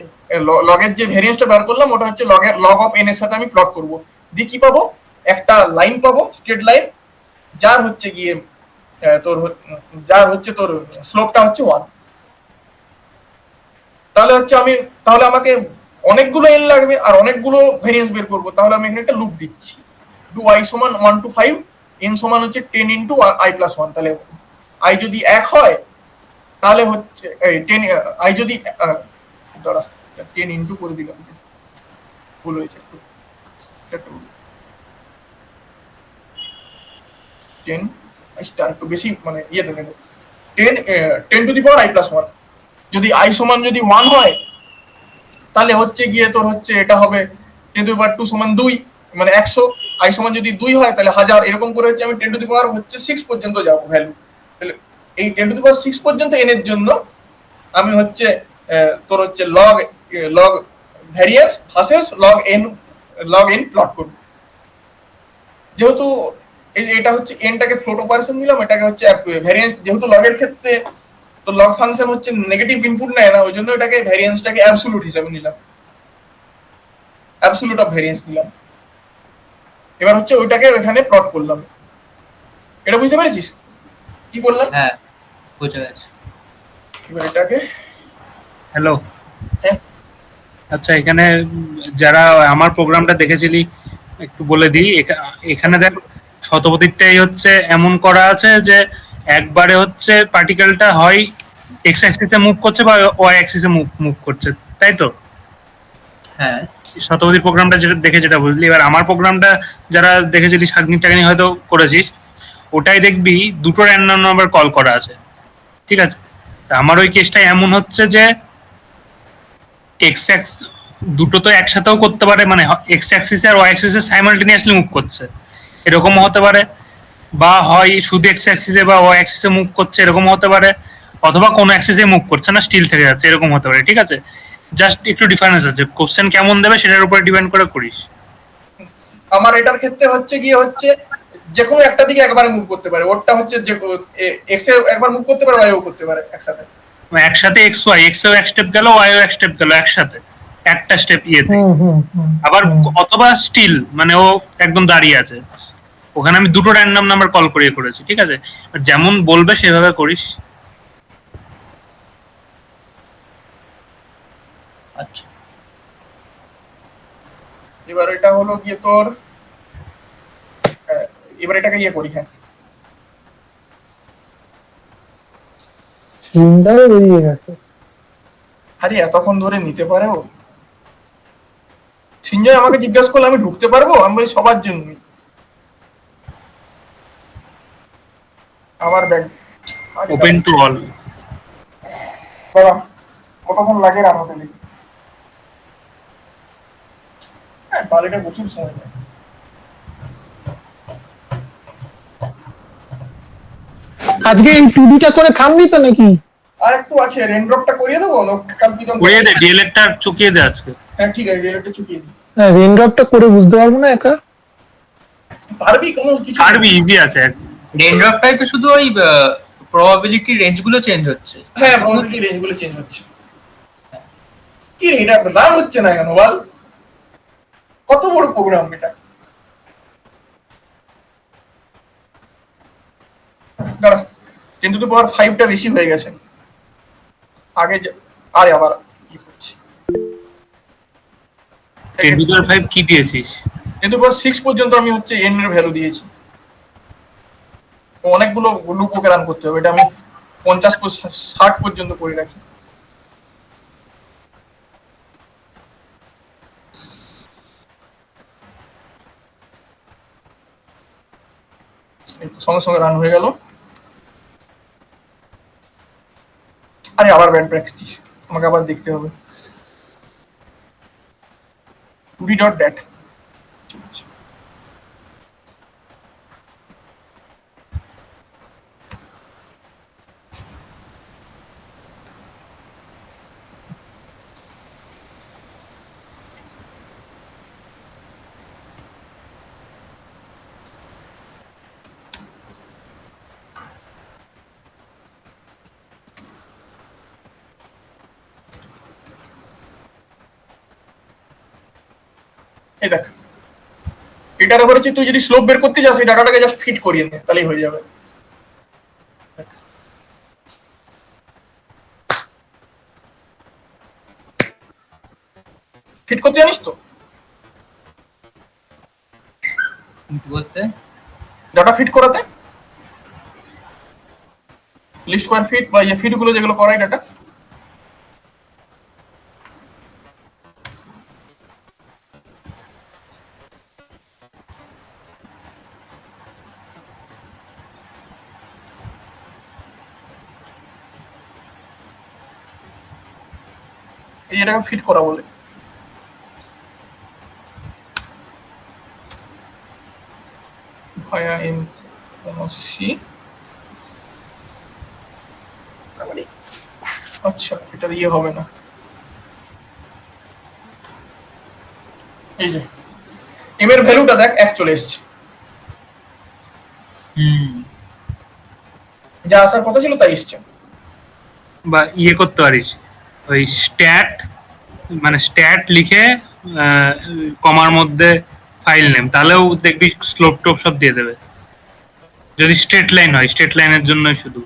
S2: লগের যে ভেরিয়েন্সটা বার করলাম ওটা হচ্ছে লগ অফ n এর সাথে আমি প্লট করব। দিয়ে কি পাবো, একটা লাইন পাবো, স্ট্রেট লাইন, যার হচ্ছে গিয়ে তোর স্লোপটা হচ্ছে 1। তাহলে আমাকে অনেকগুলো n লাগবে আর অনেকগুলো ভেরিয়েন্স বের করব। তাহলে আমি এখানে একটা লুপ দিচ্ছি, ডু i সমান 1 to 5, n সমান হচ্ছে 10 into i plus 1। তাহলে i যদি 1 হয় তাহলে হচ্ছে 10, i যদি দাঁড়া 10 ইনটু করে দিলাম, ভুল হয়েছে একটু 10 স্টার একটু বেশি মানে ইয়েতে নেব, 10 to the power i plus 1। যদি i সমান যদি 1 হয় তাহলে হচ্ছে গিয়ে তোর হচ্ছে এটা হবে 10 টু দি পাওয়ার 2 সমান 2, মানে 100। i সমান যদি 2 হয় তাহলে 1000, এরকম করে হচ্ছে আমি 10 টু দি পাওয়ার হচ্ছে 6 পর্যন্ত যাব ভ্যালু। তাহলে এই 10 টু দি পাওয়ার 6 পর্যন্ত n এর জন্য আমি হচ্ছে তোর হচ্ছে log variance versus log n plot করব। যেহেতু এটা হচ্ছে nটাকে ফ্লোট অপারেশন নিলাম, এটাকে হচ্ছে ভ্যারিয়েন্স, যেহেতু লগের ক্ষেত্রে তো লগ ফাংশন হচ্ছে নেগেটিভ ইনপুট নেয় না, ওই জন্য এটাকে ভ্যারিয়েন্সটাকে অ্যাবসলিউট হিসেবে নিলাম, অ্যাবসলিউট অফ ভ্যারিয়েন্স নিলাম। এবার হচ্ছে ওইটাকে এখানে প্লট করলাম। এটা বুঝতে পেরেছিস কি করলাম?
S3: হ্যাঁ বুঝে গেছি।
S2: এবার এটাকে
S5: হ্যালো,
S2: হ্যাঁ
S5: আচ্ছা এখানে যারা আমার প্রোগ্রামটা দেখেছিলি একটু বলে দিই। এখানে দেখ শতপথীরটাই হচ্ছে এমন করা আছে যে একবারে হচ্ছে পার্টিকেলটা হয় এক্স অ্যাক্সিসে মুভ করছে বা ওয়াই অ্যাক্সিসে মুভ করছে, তাই তো?
S3: হ্যাঁ
S5: শতপথীর প্রোগ্রামটা যেটা দেখে যেটা বুঝলি। এবার আমার প্রোগ্রামটা যারা দেখেছিলি সাগনিক টাগনিক হয়তো করেছিস, ওটাই দেখবি দুটো র্যান্ডম নাম্বার কল করা আছে, ঠিক আছে? তা আমার ওই কেসটাই এমন হচ্ছে যে এক্স অ্যাক্স দুটো তো একসাথেও করতে পারে, মানে এক্স অ্যাক্সিসে আর ওয়াই অ্যাক্সিসে সাইমালটেনিয়াসলি মুভ করছে, এরকমও হতে পারে। বা হয় শুধু এক্স অ্যাক্সিসে বা ওয়াই অ্যাক্সিসে মুভ করছে, এরকম হতে পারে। অথবা কোনো অ্যাক্সিসে মুভ করছে না, স্টিল থেকে যাচ্ছে, এরকম হতে পারে, ঠিক আছে? জাস্ট একটু ডিফারেন্স আছে, কোশ্চেন কেমন দেবে সেটার উপরে ডিপেন্ড করে করিস।
S2: আমার এটার ক্ষেত্রে হচ্ছে গিয়ে হচ্ছে যে কোনো একটা দিকে একবারে মুভ করতে পারে, ওরটা হচ্ছে যে এক্স এ একবার মুভ করতে পারে, ওয়াইও করতে পারে একসাথে।
S5: একসাথে এক্স ওয়াই, এক্সেও এক স্টেপ গেল ওয়াইও এক স্টেপ গেল একসাথে, একটা স্টেপ ইয়েতে। আবার অথবা স্টিল মানে ও একদম দাঁড়িয়ে আছে। ওখানে আমি দুটো র্যান্ডম নাম্বার কল করিয়ে করেছি, ঠিক আছে? যেমন বলবে সেভাবে করিস।
S3: আচ্ছা
S2: এবার এটা হলো গিয়ে তোর এবার এটাকে ইয়ে করি। হ্যাঁ
S1: সিলিন্ডারে বেরিয়ে গেছে।
S2: আরে এতক্ষণ ধরে নিতে পারে ও? সিঞ্জয় আমাকে জিজ্ঞাসা করলে আমি ঢুকতে পারবো? আমি বলি সবার জন্য আমার ব্যাগ
S5: ওপেন টু অল।
S2: বাবা কতক্ষণ লাগে রান্নাতে লিখে? হ্যাঁ বালিটা প্রচুর সময় নেয়।
S1: আজকে এই টুডিটা করে থামবি তো নাকি?
S2: আর একটু আছে, রেনড্রপটা করিয়ে দেবো কম্পিউটার
S5: করিয়ে দে, ডিএলএডটা চুকিয়ে দে আজকে।
S2: হ্যাঁ ঠিক আছে, রেলটা চুকিয়ে দিই।
S1: হ্যাঁ, রেনড্রপটা করে বুঝতে পারবো না একা।
S2: পারবি কোনো কিছু?
S5: পারবি, ইজি আছে।
S3: রেনড্রপটাই তো শুধু ওই প্রবাবিলিটি রেঞ্জগুলো চেঞ্জ হচ্ছে।
S2: হ্যাঁ প্রবাবিলিটি রেঞ্জগুলো চেঞ্জ হচ্ছে। কি রে এটা রান হচ্ছে না কেন বল? কত বড় প্রোগ্রাম এটা! দাঁড়া 10 টু দি পাওয়ার 5টা বেশি হয়ে গেছে আগে। আরে আবার কি করছি?
S5: 10^5 কি দিয়েছিস?
S2: 10 টু দি পাওয়ার 6 পর্যন্ত আমি হচ্ছে n এর ভ্যালু দিয়েছি। অনেকগুলো লুপ ওকে রান করতে হবে, এটা আমি 50-60 পর্যন্ত করে রাখি। এই তো সঙ্গে সঙ্গে রান হয়ে গেল। আরে আবার ব্যাড প্র্যাকটিস, আমাকে আবার দেখতে হবে 2d.dat। ঠিক আছে এই দেখ, এটার উপরে তুই যদি স্লোপ বের করতে চাস এই ডাটাটাকে জাস্ট ফিট করিয়ে নে, তাহলেই হয়ে যাবে। ফিট করতে জানিস তো?
S3: বলতে
S2: ডাটা ফিট করাতে লিস্ট স্কয়ার ফিট বা এই ফিট গুলো যেগুলো করাই ডাটা, এই এটাকে ফিট করা বলে। ভায়া ইন সি, আচ্ছা এটা দিয়ে হবে না। এই যে এম এর ভ্যালুটা দেখ 1 চলে এসেছে, যা আসার কথা ছিল তাই এসছে।
S5: বা ইয়ে করতে পারিস, ওই স্ট্যাট মানে স্ট্যাট লিখে কমার মধ্যে ফাইল নেম, তাহলেও দেখবি স্লোপ টোপ সব দিয়ে দেবে। যদি স্ট্রেট লাইন হয়, স্ট্রেট লাইনের জন্য শুধু।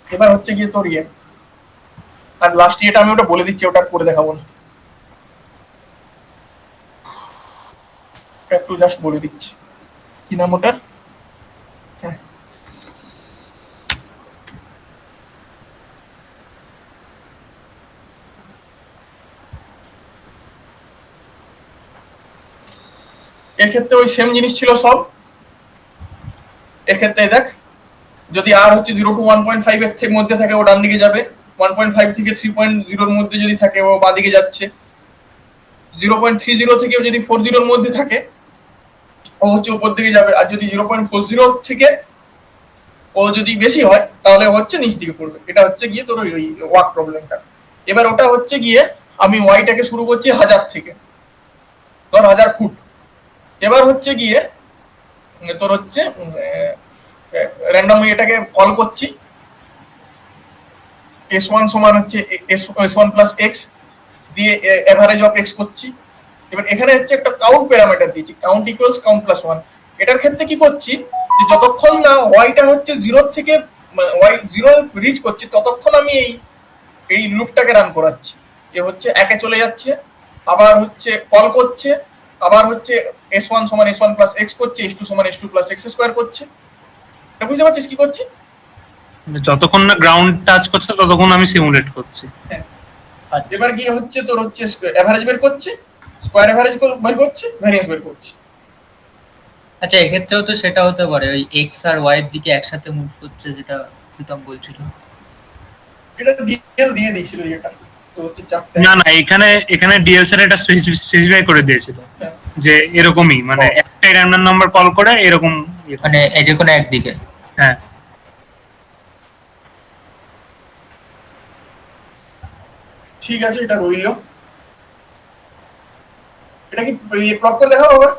S2: এবার হচ্ছে গিয়ে তোর ইয়ে, আর লাস্ট ইয়েটা আমি ওটা বলে দিচ্ছি, ওটা করে দেখাবো না, একটু জাস্ট বলে দিচ্ছি কি নাম ওটার। হ্যাঁ, এর ক্ষেত্রে ওই সেম জিনিস ছিল সব। এর ক্ষেত্রে দেখ, যদি আর হচ্ছে 0 to 1.5 এর থেকে মধ্যে থাকে ও ডান দিকে যাবে, 1.5 থেকে 3.0 এর মধ্যে যদি থাকে ও বাঁ দিকে যাচ্ছে, 0.30 থেকে যদি 40 এর মধ্যে থাকে ও হচ্ছে উপর দিকে যাবে, আর যদি 0.40 থেকে ও যদি বেশি হয় তাহলে হচ্ছে নিচ দিকে পড়বে। এটা হচ্ছে গিয়ে তোর ওই ওয়ার্ক প্রবলেমটা। এবার ওটা হচ্ছে গিয়ে আমি ওয়াইটাকে শুরু করছি 1000 থেকে, ধর 1000 ফুট। এবার হচ্ছে গিয়ে তোর হচ্ছে র্যান্ডম এটাকে কল করছি, s1 সমান হচ্ছে s1 প্লাস এক্স দিয়ে এভারেজ অফ এক্স করছি। এবার এখানে হচ্ছে একটা কাউন্ট প্যারামিটার দিয়েছি, কাউন্ট ইকুয়ালস কাউন্ট প্লাস 1। এটার ক্ষেত্রে কি করছি, যে যতক্ষণ না ওয়াইটা হচ্ছে 0 থেকে ওয়াই 0 রিচ করছি ততক্ষণ আমি এই লুপটাকে রান করাচ্ছি। এ হচ্ছে 1 এ চলে যাচ্ছে, আবার হচ্ছে কল করছে, আবার হচ্ছে s1 সমান s1 প্লাস এক্স করছে, s2 সমান s2 প্লাস এক্স স্কয়ার করছে। এটা বুঝতে পারছিস কি করছি?
S5: যতক্ষণ না গ্রাউন্ড টাচ করছে ততক্ষণ আমি সিমুলেট করছি।
S2: হ্যাঁ, আর এবার গিয়ে হচ্ছে তোর হচ্ছে এভারেজ বের করছে, স্কয়ার এভারেজ বের করছে, ভ্যারিয়েন্স বের করছে।
S3: আচ্ছা, এক্ষেত্রেও তো সেটা হতে পারে ওই এক্স আর ওয়াই এর দিকে একসাথে মুভ করছে, যেটা প্রীতম বলছিল।
S2: এটা ডিটেল দিয়ে দিয়েছিল এটা, তো হচ্ছে চারটে।
S5: না না, এখানে ডিএলসআর এটা স্পেসিফাই করে দিয়েছিল
S2: হ্যাঁ।
S5: যে এরকমই, মানে একটাই র্যান্ডম নাম্বার কল করে এরকম
S3: মানে এই যে কোনো একদিকে।
S5: হ্যাঁ।
S2: ঠিক আছে, এটা রইল। এটা কি প্লট করে দেখাবো আবার?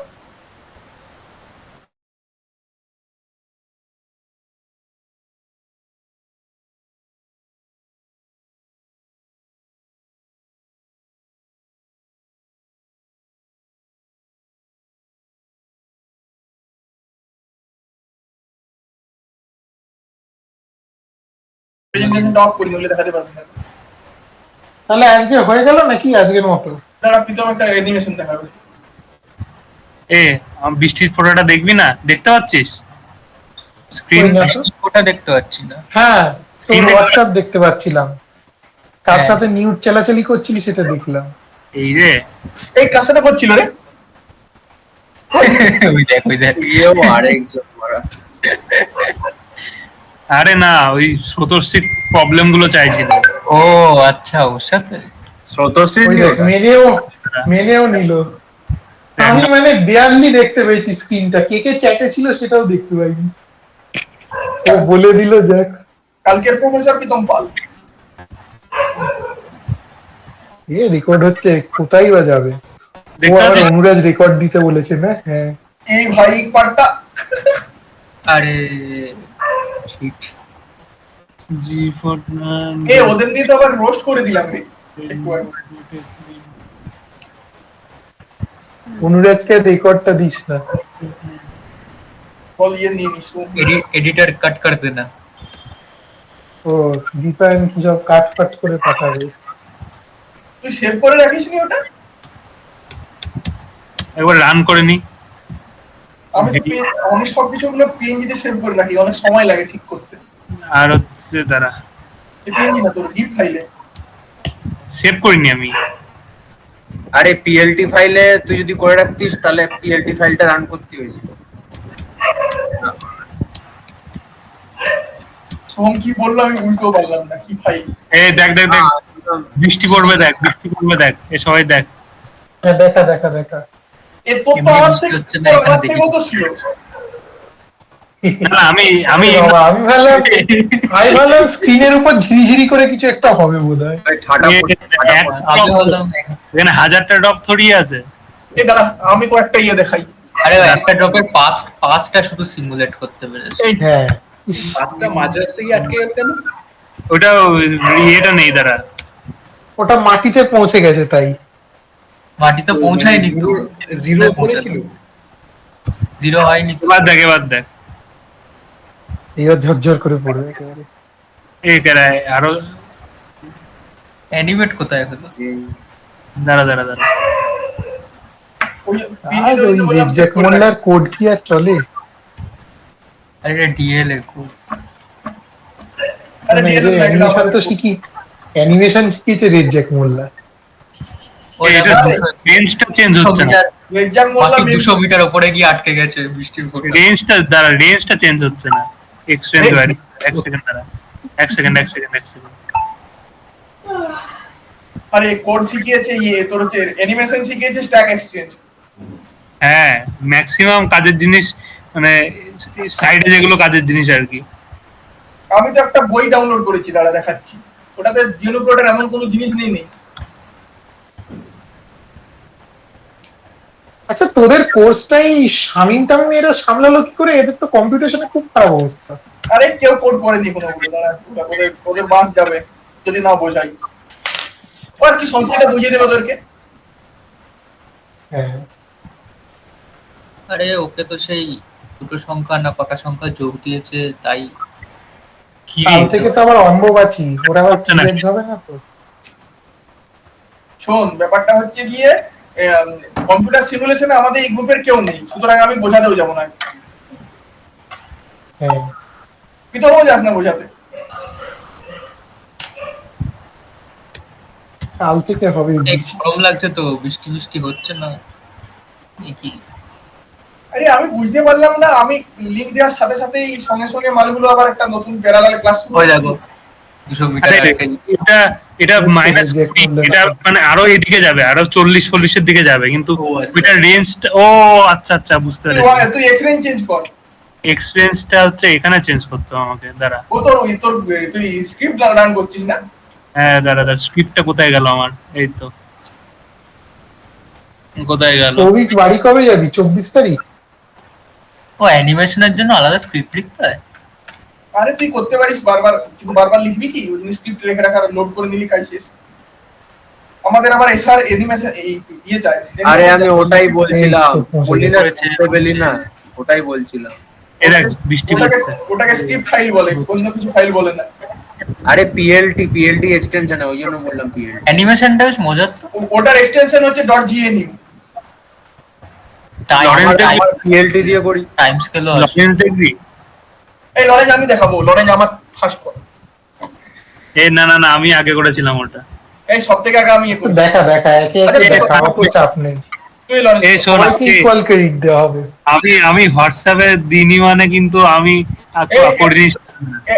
S2: প্রেজেন্টেশনটা অফ করে দিলে দেখাতে পারবেন না।
S1: তাহলে আজকে হয়ে গেল নাকি আজকের মতো?
S2: তারা প্রীতম একটা অ্যানিমেশন দেখাবে।
S5: বৃষ্টির ফটোটা দেখবি না? দেখতে পাচ্ছিস স্ক্রিন?
S1: ওই না তো।
S3: ওটা দেখতে পাচ্ছি না।
S1: হ্যাঁ, তোর
S5: Screen এ-
S1: হোয়াটসঅ্যাপ দেখতে পাচ্ছিলাম, কার
S3: হ্যাঁ।
S1: সাথে নিউজ চালাচালি করছিলি সেটা দেখলাম।
S5: এই রে,
S2: এই কার সাথে করছিল রে?
S3: ওই দেখ ওই দেখ।
S6: ইয়েও আরেকজন মারা।
S5: আরে না, ওই স্রোতস্বিক প্রবলেম গুলো চাইছিল।
S3: ও আচ্ছা, ওর সাথে।
S6: স্রোতশ্রী
S1: ওই দেখ, মেনেও নিল। আমি মানে দেয়ালি দেখতে পেয়েছি স্ক্রিনটা, কে কে চ্যাটে ছিল সেটাও দেখতে পাইনি। ও বলে দিল যাক।
S2: কালকের প্রফেসর প্রীতম পাল।
S1: এ রেকর্ড হচ্ছে, কোথায় বা যাবে? ও
S5: দেখতে
S1: আবার
S5: পাচ্ছিস?
S1: অনুরাজ রেকর্ড দিতে বলেছে না? হ্যাঁ,
S2: এই ভাই পার্টটা
S3: আরে শিট।
S5: জি ফর
S2: ওদের দিয়ে তো আবার রোস্ট করে দিলাম রে একটু আগে।
S1: অনুরাজকে রেকর্ডটা দিস না।
S2: বল ইয়ে নিয়ে নিস ও।
S3: एडिटर कट कर देना।
S1: ও দীপায়ন কি সব কাট ফাট করে পাঠাবে।
S2: তুই সেভ করে রাখিস নি ওটা?
S5: একবার রান করে নি।
S2: আমি সবকিছু গুলো পিএনজি তে সেভ করে রাখি, অনেক সময় লাগে ঠিক করতে।
S5: আর হচ্ছে দাঁড়া,
S2: পিএনজি না তোর জিপ ফাইলে।
S5: সেভ করিনি আমি।
S6: আরে পিএলটি ফাইলে তুই যদি করে রাখতিস তাহলে পিএলটি ফাইলটা রান করতে হয়ে যেত।
S2: সোহম কি বললো আমি বুঝতেও পারলাম না, কি ফাইল?
S5: এই দেখ দেখ দেখ, বৃষ্টি পড়বে দেখ, বৃষ্টি পড়বে দেখ, এ সবাই দেখ।
S1: হ্যাঁ দেখা দেখা দেখা।
S2: এ তোর তো আমার থেকে
S3: হচ্ছে না, এখানে দেখি।
S2: কত ছিল?
S5: না আমি আমি
S1: বাবা, আমি ভাবলাম স্ক্রিনের উপর ঝিরিঝিরি করে কিছু একটা হবে বোধহয়।
S6: ঠাডা
S3: আমি বললাম
S5: এখানে 1000টা ড্রপ থরিয়ে আছে।
S2: এই দাঁড়া আমি কয়েকটা ইয়ে দেখাই।
S3: আরে একটা ড্রপের পাঁচটা শুধু সিমুলেট করতে পেরেছে।
S1: হ্যাঁ
S7: পাঁচটা মাঝরাস্তায় গিয়ে আটকে গেল কেন?
S5: ওটা এটা নেই দাঁড়া।
S1: ওটা মাটিতে পৌঁছে গেছে তাই।
S3: মাটিতে পৌঁছায়নি তো,
S7: জিরো করেছিল।
S3: জিরো হয়নি তো।
S5: এবার দেখ, এবার দেখ,
S1: এবার ঝরঝর করে পড়বে একেবারে।
S5: এই কেরায় আরো
S3: অ্যানিমেট কোথায় হলো?
S5: দাঁড়া দাঁড়া দাঁড়া।
S2: ওই
S1: আর
S2: পিএনজি
S1: ওই
S2: বললাম সেভ
S1: রেজ্জাক
S2: করে রাখি।
S1: মোল্লার কোড কি আর চলে?
S3: আরে এটা ডিএল এর কোড।
S2: আরে ডিএল না, এটা
S1: অ্যানিমেশন
S2: আমাদের
S1: তো শিখি, অ্যানিমেশন শিখিয়েছে রেজ্জাক মোল্লা।
S5: এটা রেঞ্জটা চেঞ্জ হচ্ছে না,
S2: রেজ্জাক মোল্লা
S3: বাকি 200 মিটার উপরে গিয়ে আটকে গেছে বৃষ্টির ফোঁটা।
S5: রেঞ্জটা দাঁড়া, রেঞ্জটা চেঞ্জ হচ্ছে না। এক্সটেন্ড হয়, এক সেকেন্ড দাঁড়া, এক সেকেন্ড।
S2: আরে কোড শিখিয়েছে ইয়ে তোর হচ্ছে অ্যানিমেশন শিখিয়েছে স্ট্যাক এক্সচেঞ্জ।
S5: হ্যাঁ, ম্যাক্সিমাম কাজের জিনিস মানে সাইডে যেগুলো কাজের জিনিস আর কি।
S2: আমি তো একটা বই ডাউনলোড করেছি, দাঁড়া দেখাচ্ছি। ওটাতে জিওনোপ্লটের এমন কোনো জিনিস নেই।
S1: আচ্ছা তোদের কোর্সটাই শামিন টামিন এরা সামলালো কি করে? এদের তো কম্পিটিশনে খুব খারাপ অবস্থা।
S2: আরে কেউ কোড করেনি কোনো ওগুলো, দাঁড়া ওদের ওদের বাস যাবে যদি না বোঝাই। আর কি সংস্কৃত বুঝিয়ে দেবে ওদেরকে।
S1: হ্যাঁ
S3: আরে ওকে তো সেই দুটো সংখ্যা না কটা সংখ্যা যোগ দিয়েছে তাই।
S5: কি
S1: কাল থেকে তো আবার অম্বুবাচী, ওরা আবার
S5: হচ্ছে না।
S1: চেঞ্জ হবে না তো?
S2: শোন ব্যাপারটা হচ্ছে গিয়ে কম্পিউটার সিমুলেশনে আমাদের এই গ্রুপের কেউ নেই, সুতরাং আমি বোঝাতেও যাবো না।
S1: হ্যাঁ
S2: তুই তো যাস না বোঝাতে।
S1: কাল থেকে হবে
S3: এই গরম লাগছে তো, বৃষ্টি বৃষ্টি হচ্ছে না এ কি?
S2: আরে আমি বুঝতে পারলাম না, আমি লিংক দেওয়ার সাথে সাথেই সঙ্গে সঙ্গে মালগুলো আবার একটা নতুন প্যারালাল ক্লাস
S3: ওই দেখো 200 মিটার
S5: আরে
S3: আটকে।
S5: এটা মাইনাস, এটা মানে আরো এদিকে যাবে, আরো 40 এর দিকে যাবে, কিন্তু
S3: ও আচ্ছা।
S5: এটা রেঞ্জটা, ও আচ্ছা আচ্ছা বুঝতে পেরেছি।
S2: তুই এক্সরেঞ্জ চেঞ্জ কর।
S5: এক্সপেরিয়েন্সটা হচ্ছে এখানে চেঞ্জ করতে হবে আমাকে, দাঁড়া।
S2: ও তোর তুই স্ক্রিপ্ট রান করছিস না?
S5: হ্যাঁ দাঁড়া দাঁড়া, স্ক্রিপ্টটা কোথায় গেল আমার? এই তো, কোথায় গেল?
S1: সৌভিক বাড়ি কবে যাবি? 24 তারিখ?
S3: ও অ্যানিমেশনের জন্য আলাদা স্ক্রিপ্ট লিখতে হয়?
S2: আরে তুই করতে পারিস বারবার, কিন্তু বারবার লিখবি কি? ওই স্ক্রিপ্ট লিখে রাখার লোড করে নিলি কাজ শেষ। আমাদের আবার এসআর অ্যানিমেশন এই ইয়ে চাই।
S6: আরে আমি ওটাই বলছিলাম,
S1: এই তো
S6: বললি না শুনতে পেলি না? ওটাই বলছিলাম।
S5: এই দেখ বৃষ্টি পড়ছে।
S2: ওটাকে স্ক্রিপ্ট ফাইল বলে, অন্য কিছু ফাইল বলে না।
S6: আরে পিএলটি এক্সটেনশন ওই জন্য বললাম পিএলটি।
S3: অ্যানিমেশনটা বেশ মজার তো।
S2: ওটার এক্সটেনশন হচ্ছে .gnu।
S6: আমার পিএলটি দিয়ে করি।
S3: টাইম স্কেলও আছে।
S5: লরেন্স দেখবি?
S2: এই লরেঞ্জ আমি দেখাবো, লরেঞ্জ আমার ফার্স্ট কর।
S5: এই না না না, আমি আগে করেছিলাম ওটা।
S2: এই সবথেকে আগে আমি করি।
S1: দেখা দেখা একে একে
S2: আরে
S1: দেখা, আমার তো চাপ নেই।
S2: তুই লরেঞ্জ
S5: এই শোন,
S1: সবাইকে ইকুয়াল ক্রেডিট দেওয়া হবে।
S5: আমি হোয়াটসঅ্যাপে দিনই মানে, কিন্তু আমি করিনি।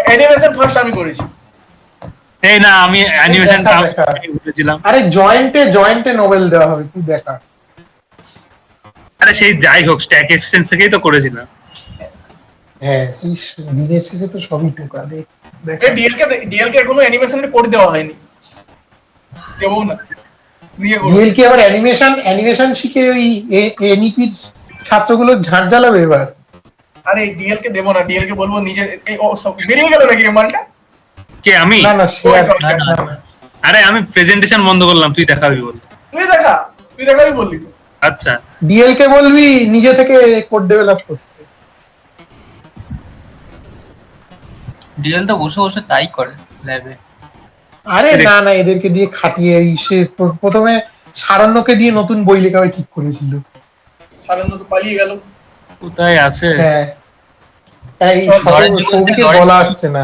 S2: অ্যানিমেশন ফার্স্ট আমি করেছি।
S5: এই না, আমি অ্যানিমেশনটা
S1: দেখা।
S5: করেছিলাম।
S1: আরে জয়েন্টে নোবেল দেওয়া হবে, তুই দেখা।
S5: আরে সেই যাই হোক, স্ট্যাক এক্সচেঞ্জ থেকেই তো করেছিলাম।
S1: হ্যাঁ সেই দিনের শেষে তো সবই টোকা দে।
S2: এই ডিএলকে এখনো অ্যানিমেশনের কোড দেওয়া হয়নি। কেউ না নিয়ে করো।
S1: ডিএল কি আবার অ্যানিমেশন শিখে ওই এনইপির ছাত্রগুলো ঝাঁট জ্বালাবে এবার?
S2: আরে ডিএলকে দেবো না, ডিএলকে বলবো নিজে। এই ও সব বেরিয়ে গেল নাকি রে মালটা?
S5: কে আমি?
S1: না না সে আর-
S2: না,
S1: না, না।
S5: আরে আমি প্রেজেন্টেশন বন্ধ করলাম, তুই দেখাবি বল।
S2: তুই দেখাবি বললি তো।
S5: আচ্ছা
S1: ডিএল কে বলবি নিজে থেকে কোড ডেভেলপ করতে।
S3: ডিএল তো বসে বসে তাই করে ল্যাবে।
S1: আরে না না, এদেরকে দিয়ে খাটিয়ে সে প্রথমে সারণ্যকে দিয়ে নতুন বই লেখা ঠিক করেছিল।
S2: সারেন্দ্র তো পালিয়ে গেল।
S5: কোথায় আছে?
S1: হ্যাঁ এই
S3: লরেন্স বলতে
S1: সৌভিকের
S3: লরেন্স
S1: গলা আসছে না,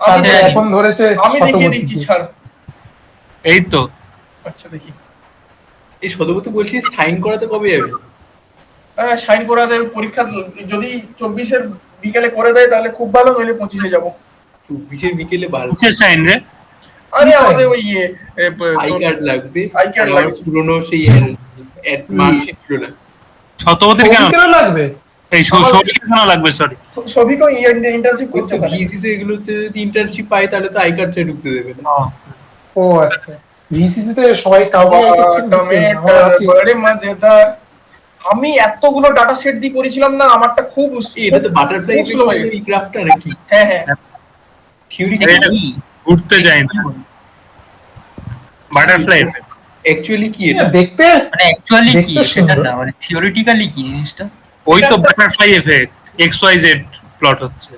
S2: আমি
S1: তারপর
S2: জানি।
S1: এখন ধরেছে
S2: আমি দেখিয়ে
S1: শতবর্তী।
S2: দিচ্ছি, ছাড়।
S5: এই তো
S2: আচ্ছা দেখি।
S7: এই সদবতী বলছি সাইন করাতে কবে যাবে?
S2: সাইন করাতে পরীক্ষা যদি 24-এর বিকেলে করে দেয় তাহলে খুব ভালো, নইলে 25-এ যাবো।
S7: 24-এর বিকেলে ভালো।
S5: কিসের সাইন রে?
S2: আরে আমাদের ওই
S7: আই কার্ড লাগবে।
S2: আই কার্ড
S7: আর আমার
S2: লাগছে।
S7: পুরনো সেই মার্কশিট ছিল না।
S5: শতপথীর কেন
S1: সৌভিকেরও লাগবে।
S5: এই সৌভিকের কেন লাগবে? সরি,
S2: সবিকও ইন্টার্নশিপ করছে ওখানে।
S7: ভিসিসি এগুলোতে যদি ইন্টার্নশিপ পাই তাহলে তো আই কার্ডটা ঢুকতে দেবে না।
S1: ও আচ্ছা, ভিসিসি তে সবাই কাউকে
S2: বড়ে মজাদার। আমি এতগুলো ডাটা সেট দিয়ে করেছিলাম না, আমারটা খুব
S7: এটা তো বাটারফ্লাই
S2: খুব slow হয়ে গেছে।
S7: গ্রাফটা নাকি?
S2: হ্যাঁ হ্যাঁ
S7: থিওরি
S5: এটা ঘুরতে যায় না, বাটারফ্লাই।
S7: অ্যাকচুয়ালি কি এটা?
S1: দেখতে
S3: মানে অ্যাকচুয়ালি কি
S1: দেখতে
S3: সেটা
S1: সুন্দর।
S3: না, মানে থিওরিটিক্যালি কি জিনিসটা?
S5: ওই তো butterfly effect, X Y Z plot হচ্ছে।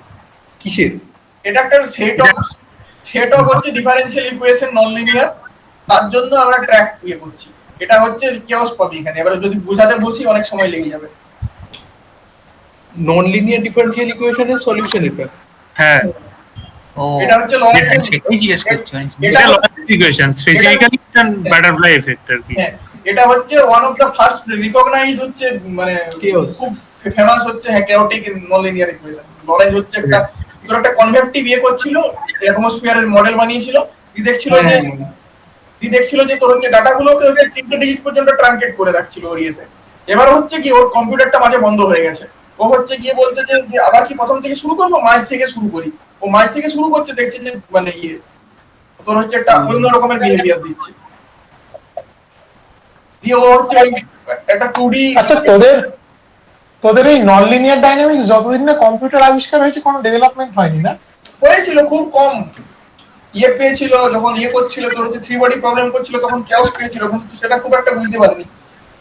S7: কিসের?
S2: এটা একটা সেট অফ হচ্ছে ডিফারেন্সিয়াল ইকুয়েশন নন লিনিয়ার, তার জন্য আমরা ট্র্যাক করছি। এটা হচ্ছে কেওস পাবি এখানে, এবারে যদি বোঝাতে বসি অনেক সময় লেগে যাবে।
S7: নন লিনিয়ার ডিফারেনশিয়াল ইকুয়েশনের সলিউশন এটা।
S5: হ্যাঁ,
S3: ও
S2: এটা হচ্ছে লরেন্স
S3: সেটাই জিজ্ঞেস করছি।
S2: এটা
S5: এটা Lorenz equation, specifically butterfly effect আর কি।
S2: হ্যাঁ, এটা হচ্ছে one of the first recognized হচ্ছে, মানে
S7: Chaos।
S2: খুব ফেমাস হচ্ছে chaotic non linear equation. Lorenz হচ্ছে একটা তোর একটা কনভেক্টিভ করছিল, অ্যাটমসফিয়ারের মডেল বানিয়েছিল। দেখছিল যে তোর হচ্ছে ডাটাগুলোকে হচ্ছে 3টে ডিজিট পর্যন্ত ট্রাঙ্কেট করে রাখছিল ওর ইয়েতে। এবার হচ্ছে কি ওর কম্পিউটারটা মাঝে বন্ধ হয়ে গেছে। ও হচ্ছে গিয়ে বলছে যে আবার কি প্রথম থেকে শুরু করবো, মাঝ থেকে শুরু করি। ও মাঝ থেকে শুরু করছে, দেখছে যে মানে তোর হচ্ছে একটা অন্য রকমের বিহেভিয়ার দিচ্ছে। দিয়ে ও হচ্ছে একটা 2D।
S1: আচ্ছা তোদের এই নন লিনিয়ার ডাইনামিক্স যতদিন না কম্পিউটার আবিষ্কার হয়েছে কোনো ডেভেলপমেন্ট হয়নি না?
S2: হয়েছিল খুব কম। পেয়েছিল যখন করছিল, তোর হচ্ছে 3 বডি প্রবলেম করছিল, তখন কেওস পেয়েছিল, কিন্তু সেটা খুব একটা বুঝতে পারিনি।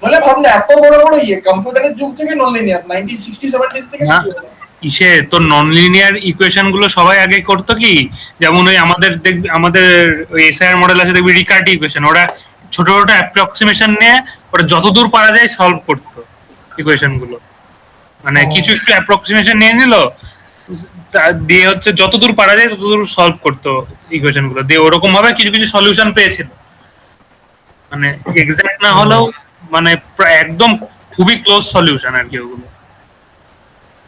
S2: বলে ভাবনা এত বড় বড় কম্পিউটারের যুগ থেকে নন লিনিয়ার 1960-70s থেকে
S5: না,
S2: শুরু হলো।
S5: ইসে তোর নন লিনিয়ার ইকুয়েশন গুলো সবাই আগে করতো কি, যেমন ওই আমাদের দেখবি আমাদের ওই এসআইআর মডেল আছে দেখবি, রিকার্টি ইকুয়েশন, ওরা ছোট ছোট অ্যাপ্রক্সিমেশন নিয়ে ওরা যতদূর পারা যায় সলভ করতো ইকুয়েশন গুলো। মানে কিছু একটু অ্যাপ্রক্সিমেশন নিয়ে নিল, দিয়ে হচ্ছে যতদূর পারা যায় ততদূর সলভ করতো ইকুয়েশন গুলো, দিয়ে ওরকম ভাবে কিছু কিছু সলিউশন পেয়েছিল। মানে এক্সাক্ট না হলেও মানে একদম খুবই ক্লোজ সলিউশন আর কি ওগুলো।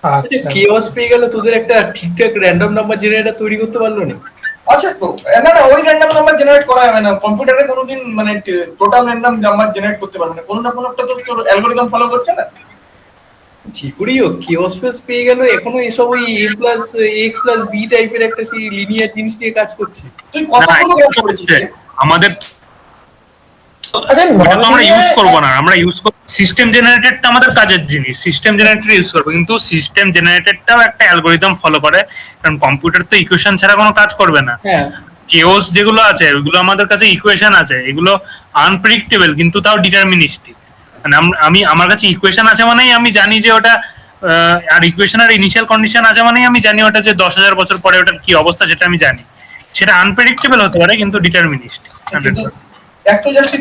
S1: আচ্ছা
S7: কেওস পেয়ে গেল, তোদের একটা ঠিকঠাক র্যান্ডম নাম্বার জেনারেটর তৈরি করতে পারলো না?
S2: আচ্ছা তো না না, ওই র্যান্ডম নাম্বার জেনারেট করা যাবে না কম্পিউটারে কোনোদিন, মানে টোটাল র্যান্ডম নাম্বার জেনারেট করতে পারবে না। কোনো না কোনো একটা তো তোর অ্যালগরিদম ফলো করছে না।
S7: যে করেই হোক কেওস প্লাস পেয়ে গেল, এখনো এসব ওই a+x+b টাইপের একটা সেই লিনিয়ার জিনিস নিয়ে কাজ করছে।
S2: তুই কতগুলো কোড করেছিস?
S5: আমাদের
S1: আচ্ছা
S5: ওটা তো আমরা
S1: non-linear-
S5: ইউজ করবো না, আমরা ইউজ করব সিস্টেম জেনারেটরটা আমাদের কাজের জিনিস, সিস্টেম জেনারেটর ইউজ করবো, কিন্তু সিস্টেম জেনারেটরটাও একটা অ্যালগরিদম ফলো করে, কারণ কম্পিউটার তো ইকুয়েশন ছাড়া কোনো কাজ করবে না।
S7: হ্যাঁ,
S5: কেওস যেগুলো আছে ওইগুলো আমাদের কাছে ইকুয়েশন আছে, এগুলো আনপ্রেডিক্টেবল কিন্তু তাও ডিটারমিনিস্টিক। মানে আমার কাছে ইকুয়েশন আছে মানেই আমি জানি যে ওটা, আর ইকুয়েশনের ইনিশিয়াল কন্ডিশন আছে মানেই আমি জানি ওটা যে 10,000 বছর পরে ওটার কি অবস্থা সেটা আমি জানি। সেটা আনপ্রেডিক্টেবল হতে পারে কিন্তু ডিটারমিনিস্টিক।
S2: কিন্তু একটু জাস্ট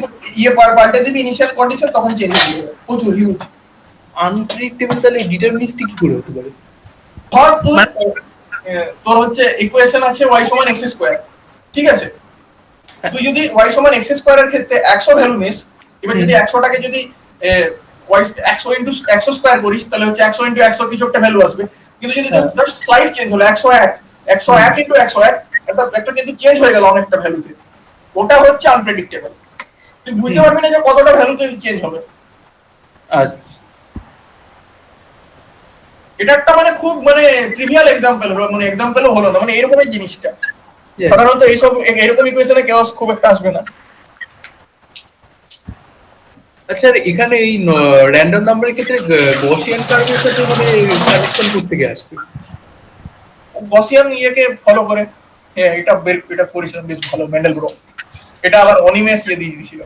S2: পাল্টে দিবি ইনিশিয়াল কন্ডিশন, তখন চেঞ্জ হয়ে যাবে প্রচুর হিউজ।
S7: আনপ্রেডিক্টেবল তাহলে ডিটারমিনিস্টিক কি করে হতে পারে?
S2: ধর তোর হচ্ছে ইকুয়েশন আছে y সমান x স্কয়ার, ঠিক আছে? তুই যদি y সমান x স্কয়ারের ক্ষেত্রে 100 ভ্যালু নিস, এবার যদি 100টাকে যদি y 100 ইনটু 100 স্কয়ার করিস, তাহলে হচ্ছে 100 ইনটু 100 কিছু একটা ভ্যালু আসবে। কিন্তু যদি জাস্ট স্লাইড চেঞ্জ হলো 101 ইনটু 101, একটা কিন্তু চেঞ্জ হয়ে গেল অনেকটা ভ্যালুতে, ওটা হচ্ছে আনপ্রেডিক্টেবল। তুই বুঝতে পারবি না যে কতটা ভ্যালুতে চেঞ্জ হবে।
S7: আচ্ছা,
S2: এটা একটা মানে খুব মানে ট্রিভিয়াল এক্সাম্পল হলো, মানে এক্সাম্পলও হলো না, মানে এরকমের জিনিসটা।
S7: Yeah.
S2: সাধারণত এইসব এরকম ইকুয়েশনে কেওস খুব একটা আসবে না।
S7: আচ্ছা এখানে এই র্যান্ডম নাম্বারের ক্ষেত্রে গসিয়ান কার্ভের সাথে মানে কানেকশন করতে গিয়ে আসবে।
S2: গসিয়ান ফলো করে। হ্যাঁ এটা করেছিলাম বেশ ভালো ম্যান্ডেলব্রট। এটা আবার অনিমেষ দিয়ে দিয়েছিল।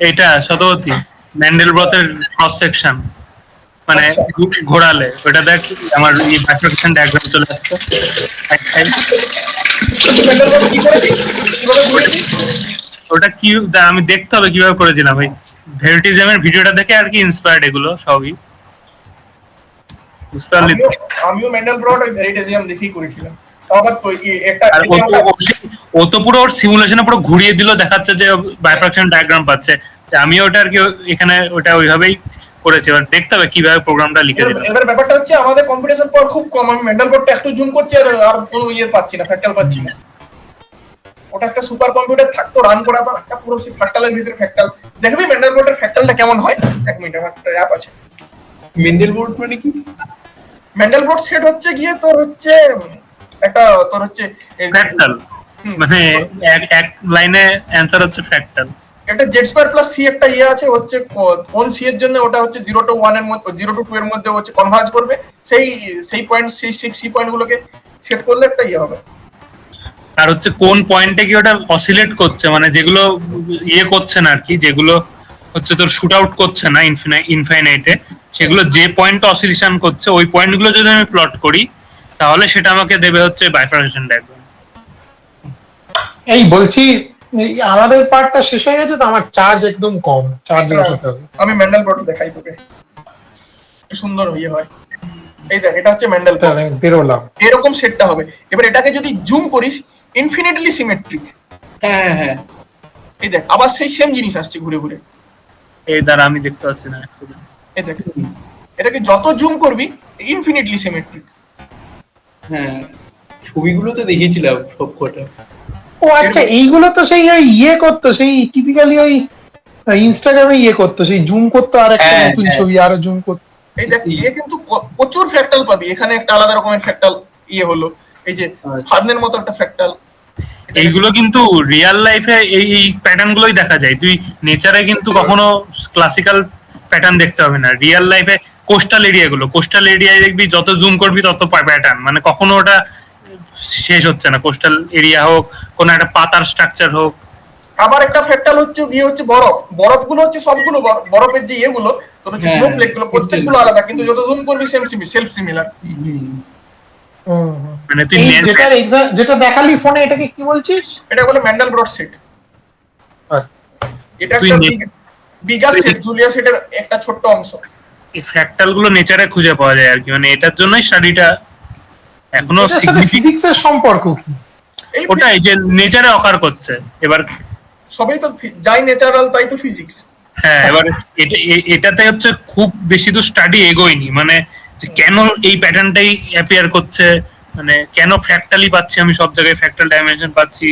S5: এটা শতবর্তী ম্যান্ডেলব্রটের ক্রস সেকশন, মানে
S2: আচ্ছা।
S5: ঘোরালে ওটা দেখ, আমার এই বাইফার্কেশন ডায়াগ্রাম চলে আসছে।
S2: ম্যান্ডেলব্রট কি করেছিস, কিভাবে ঘুরেছিস?
S5: ওটা কি আমি দেখতে হবে কিভাবে করেছিলাম, ভাই ভেরিটিজমের ভিডিওটা দেখে আর কি ইন্সপায়ার্ড, এগুলো সবই বুঝতে পারলি তো?
S2: আমিও ম্যান্ডেলব্রট ওই ভেরিটেজিয়াম দেখেই করেছিলাম। আবার তো একটা
S5: আর ও তো পুরো ওর সিমুলেশনে পুরো ঘুরিয়ে দিল, দেখাচ্ছে যে বাইফ্রাকশন ডায়াগ্রাম পাচ্ছে। আমিও ওটা আর কি এখানে ওটা ওইভাবেই করেছি, এবার দেখতে হবে কিভাবে প্রোগ্রামটা লিখে দিলাম।
S2: এবার ব্যাপারটা হচ্ছে আমাদের কম্পিটিশন পাওয়ার খুব কম, আমি ম্যান্ডেলব্রটটা একটু জুম করছি আর কোনো পাচ্ছি না, ফ্যাক্টাল পাচ্ছি না। ওটা একটা সুপার কম্পিউটার থাকতো রান করা, তো একটা পুরো সেই ফ্যাক্টালের ভিতরে ফ্যাক্টাল। দেখবি ম্যান্ডেলব্রটের ফ্যাক্টালটা কেমন হয়? এক মিনিট, আমার একটা অ্যাপ আছে।
S7: মেন্ডেলব্রট মানে কি?
S2: ম্যান্ডেলব্রট সেট হচ্ছে গিয়ে তোর হচ্ছে একটা তোর হচ্ছে
S5: ফ্র্যাক্টাল, মানে এক লাইনে অ্যানসার হচ্ছে ফ্র্যাক্টাল।
S2: একটা জেড স্কয়ার প্লাস সি একটা আছে হচ্ছে, কোন সি এর জন্য ওটা হচ্ছে 0 to 1 এর মধ্যে, 0 to 2 এর মধ্যে হচ্ছে কনভার্জ করবে। সেই পয়েন্ট, সেই সি পয়েন্টগুলোকে সেট করলে একটা হবে।
S5: আর হচ্ছে কোন পয়েন্টে কি ওটা অসিলেট করছে, মানে যেগুলো করছে না আর কি, যেগুলো হচ্ছে তোর শুট আউট করছে না ইনফাইনাইটে, সেগুলো যে পয়েন্ট অসিলেশন করছে ওই পয়েন্টগুলো যদি আমি প্লট করি তাহলে সেটা আমাকে দেবে হচ্ছে বাইফার্কেশন ডায়াগ্রাম।
S1: এই বলছি আমাদের পার্টটা শেষ হয়ে গেছে তো, আমার চার্জ একদম কম, চার্জ বসাতে হবে।
S2: আমি ম্যান্ডেলব্রট দেখাই তোকে, কি সুন্দর হয়। এই দেখ, এটা হচ্ছে ম্যান্ডেলব্রট,
S1: তাহলে বেরোলাম।
S2: এরকম সেটটা হবে। এবার এটাকে যদি জুম করিস, ইনফিনিটলি সিমেট্রিক।
S7: হ্যাঁ হ্যাঁ,
S2: এই দেখ আবার সেই সেম জিনিস আসছে ঘুরে ঘুরে।
S5: এই দ্বারা আমি দেখতে পাচ্ছি না,
S2: এই দেখ, এটাকে যত জুম করবি ইনফিনিটলি সিমেট্রিক।
S7: হ্যাঁ ছবিগুলো তো দেখেছিলাম সব কটা।
S1: ও আচ্ছা, এইগুলো তো সেই ওই করতো, সেই টিপিক্যালি ওই ইনস্টাগ্রামে করতো, সেই জুম করতো আর একটা
S7: হ্যাঁ,
S1: নতুন
S7: হ্যাঁ।
S1: ছবি আরো জুম করতো।
S2: এই দেখ, কিন্তু প্রচুর ফ্র্যাক্টাল পাবি এখানে, একটা আলাদা রকমের ফ্র্যাক্টাল হলো, এই যে ফার্নের মতো একটা ফ্র্যাক্টাল।
S5: এইগুলো কিন্তু রিয়েল লাইফে এই প্যাটার্ন গুলোই দেখা যায়, তুই নেচারে কিন্তু কখনো ক্লাসিক্যাল প্যাটার্ন দেখতে হবে না। রিয়েল লাইফে কোস্টাল এরিয়ায় দেখবি যত জুম করবি তত প্যাটার্ন, মানে কখনো ওটা শেষ হচ্ছে না। কোস্টাল এরিয়া হোক, কোনো একটা পাতার স্ট্রাকচার হোক।
S2: আবার একটা ফ্র্যাক্টাল হচ্ছে হচ্ছে বরফগুলো হচ্ছে সবগুলো বরফের যে গুলো তোর হচ্ছে স্নোফ্লেক গুলো, প্রত্যেকগুলো আলাদা, কিন্তু যত জুম করবি সেলফ সিমিলার।
S5: মানে তুই
S1: যেটা দেখালি ফোনে, এটাকে কি বলছিস?
S2: এটা বলে ম্যান্ডেলব্রট সেট। এটা একটা বিগার সেট, জুলিয়া সেটের একটা ছোট্ট অংশ।
S5: এই ফ্র্যাক্টাল গুলো নেচারে খুঁজে পাওয়া যায় আর কি, মানে এটার জন্যই স্টাডিটা এখনো
S1: ফিজিক্সের সম্পর্ক কি?
S5: ওটাই যে নেচারে অকার করছে। এবার
S2: সবই তো যাই ন্যাচারাল তাই তো ফিজিক্স।
S5: হ্যাঁ, এবার এটাতে হচ্ছে খুব বেশি তো স্টাডি এগোয়নি, মানে কেন এই প্যাটার্নটাই অ্যাপিয়ার করছে, মানে কেন ফ্র্যাক্টালি পাচ্ছি আমি, সব জায়গায় ফ্র্যাক্টাল ডাইমেনশন পাচ্ছি।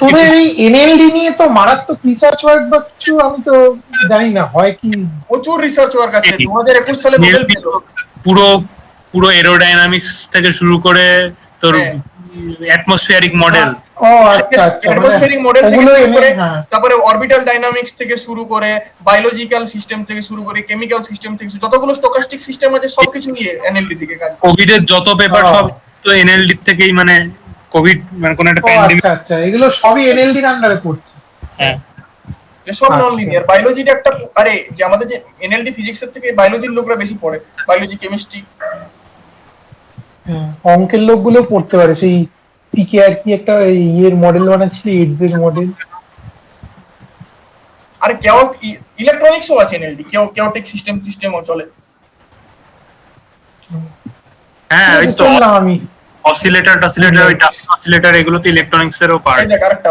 S1: তোদের এই এনএলডি নিয়ে তো মারাত্মক রিসার্চ ওয়ার্ক বা কিছু, আমি তো জানি না হয় কি।
S2: প্রচুর রিসার্চ ওয়ার্ক আছে। 2021 সালে নোবেল পেল।
S5: পুরো এরোডাইনামিক্স থেকে শুরু করে তোর অ্যাটমসফিয়ারিক মডেল,
S2: অ্যাটমসফিয়ারিক মডেল থেকে শুরু করে, তারপরে অরবিটাল ডাইনামিক্স থেকে শুরু করে, বায়োলজিক্যাল সিস্টেম থেকে শুরু করে, কেমিক্যাল সিস্টেম থেকে যতগুলো স্টকাস্টিক সিস্টেম আছে সবকিছু এনএলডি থেকে কাজ।
S5: কোভিড এর যত পেপার সব তো এনএলডি থেকেই, মানে কোভিড মানে কোন একটা প্যান্ডেমিক।
S1: আচ্ছা, এগুলো সবই এনএলডির আন্ডারে পড়ছে।
S5: হ্যাঁ,
S2: সব নন লিনিয়ার। বায়োলজিটা একটা, আরে যে আমাদের যে এনএলডি ফিজিক্সের থেকে বায়োলজির লোকরা বেশি পড়ে, বায়োলজি, কেমিস্ট্রি।
S1: অঙ্কের লোকগুলো পড়তে পারে, সেই পিকে আর কি একটা মডেল বানাচ্ছিল, এইডস এর মডেল।
S2: আর ইলেকট্রনিক্সও আছে এনএলডি, কেওটিক সিস্টেমও চলে।
S5: হ্যাঁ, ওই তো
S1: আমি
S5: অসিলেটর এগুলো তো ইলেকট্রনিক্স এরও পার্ট।
S2: এই দেখ আরেকটা,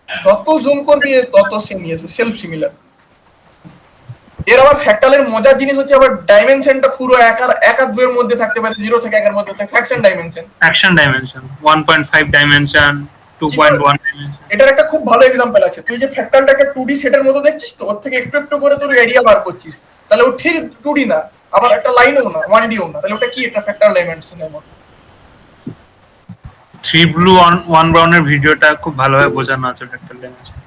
S2: যত জুম করবি তত সেলফ সিমিলার। এর আবার ফ্র্যাক্টালের মজার জিনিস হচ্ছে আবার ডাইমেনশনটা পুরো এক আর 2 এর মধ্যে থাকতে পারে, 0 থেকে 1 এর মধ্যে থাকে। Fraction dimension
S5: 1.5 dimension, 2.1 dimension.
S2: এটার একটা খুব ভালো एग्जांपल আছে। তুই যে ফ্র্যাক্টালটাকে 2D সেটের মতো দেখছিস, তো ওর থেকে একটু করে তোর এরিয়া বার করছিস, তাহলে ও ঠিক 2D না, আবার একটা লাইনও না, 1Dও না, তাহলে ওটা কি? একটা ফ্র্যাক্টাল ডাইমেনশনের মতো।
S5: 3 ব্লু 1 ব্রাউন এর ভিডিওটা খুব ভালোভাবে বোঝানো আছে ফ্র্যাক্টাল ডাইমেনশন।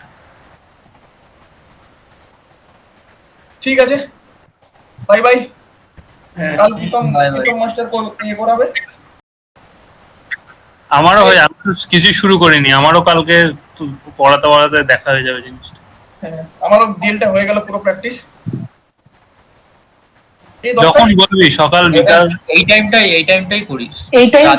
S2: ঠিক আছে, বাই বাই।
S7: হ্যাঁ
S2: কাল প্রীতম
S3: Bye bye.
S2: মাস্টার ইয়ে করাবে।
S5: আমারও হয়, আমি তো কিছুই শুরু করিনি, আমারও কালকে পড়াতে পড়াতে দেখা হয়ে যাবে জিনিসটা।
S2: হ্যাঁ আমারও ডিএলটা হয়ে গেল পুরো প্র্যাকটিস। এই
S5: যখন বলবি সকাল বিকাল
S3: এই টাইমটাই করিস।
S1: এই টাইমটাই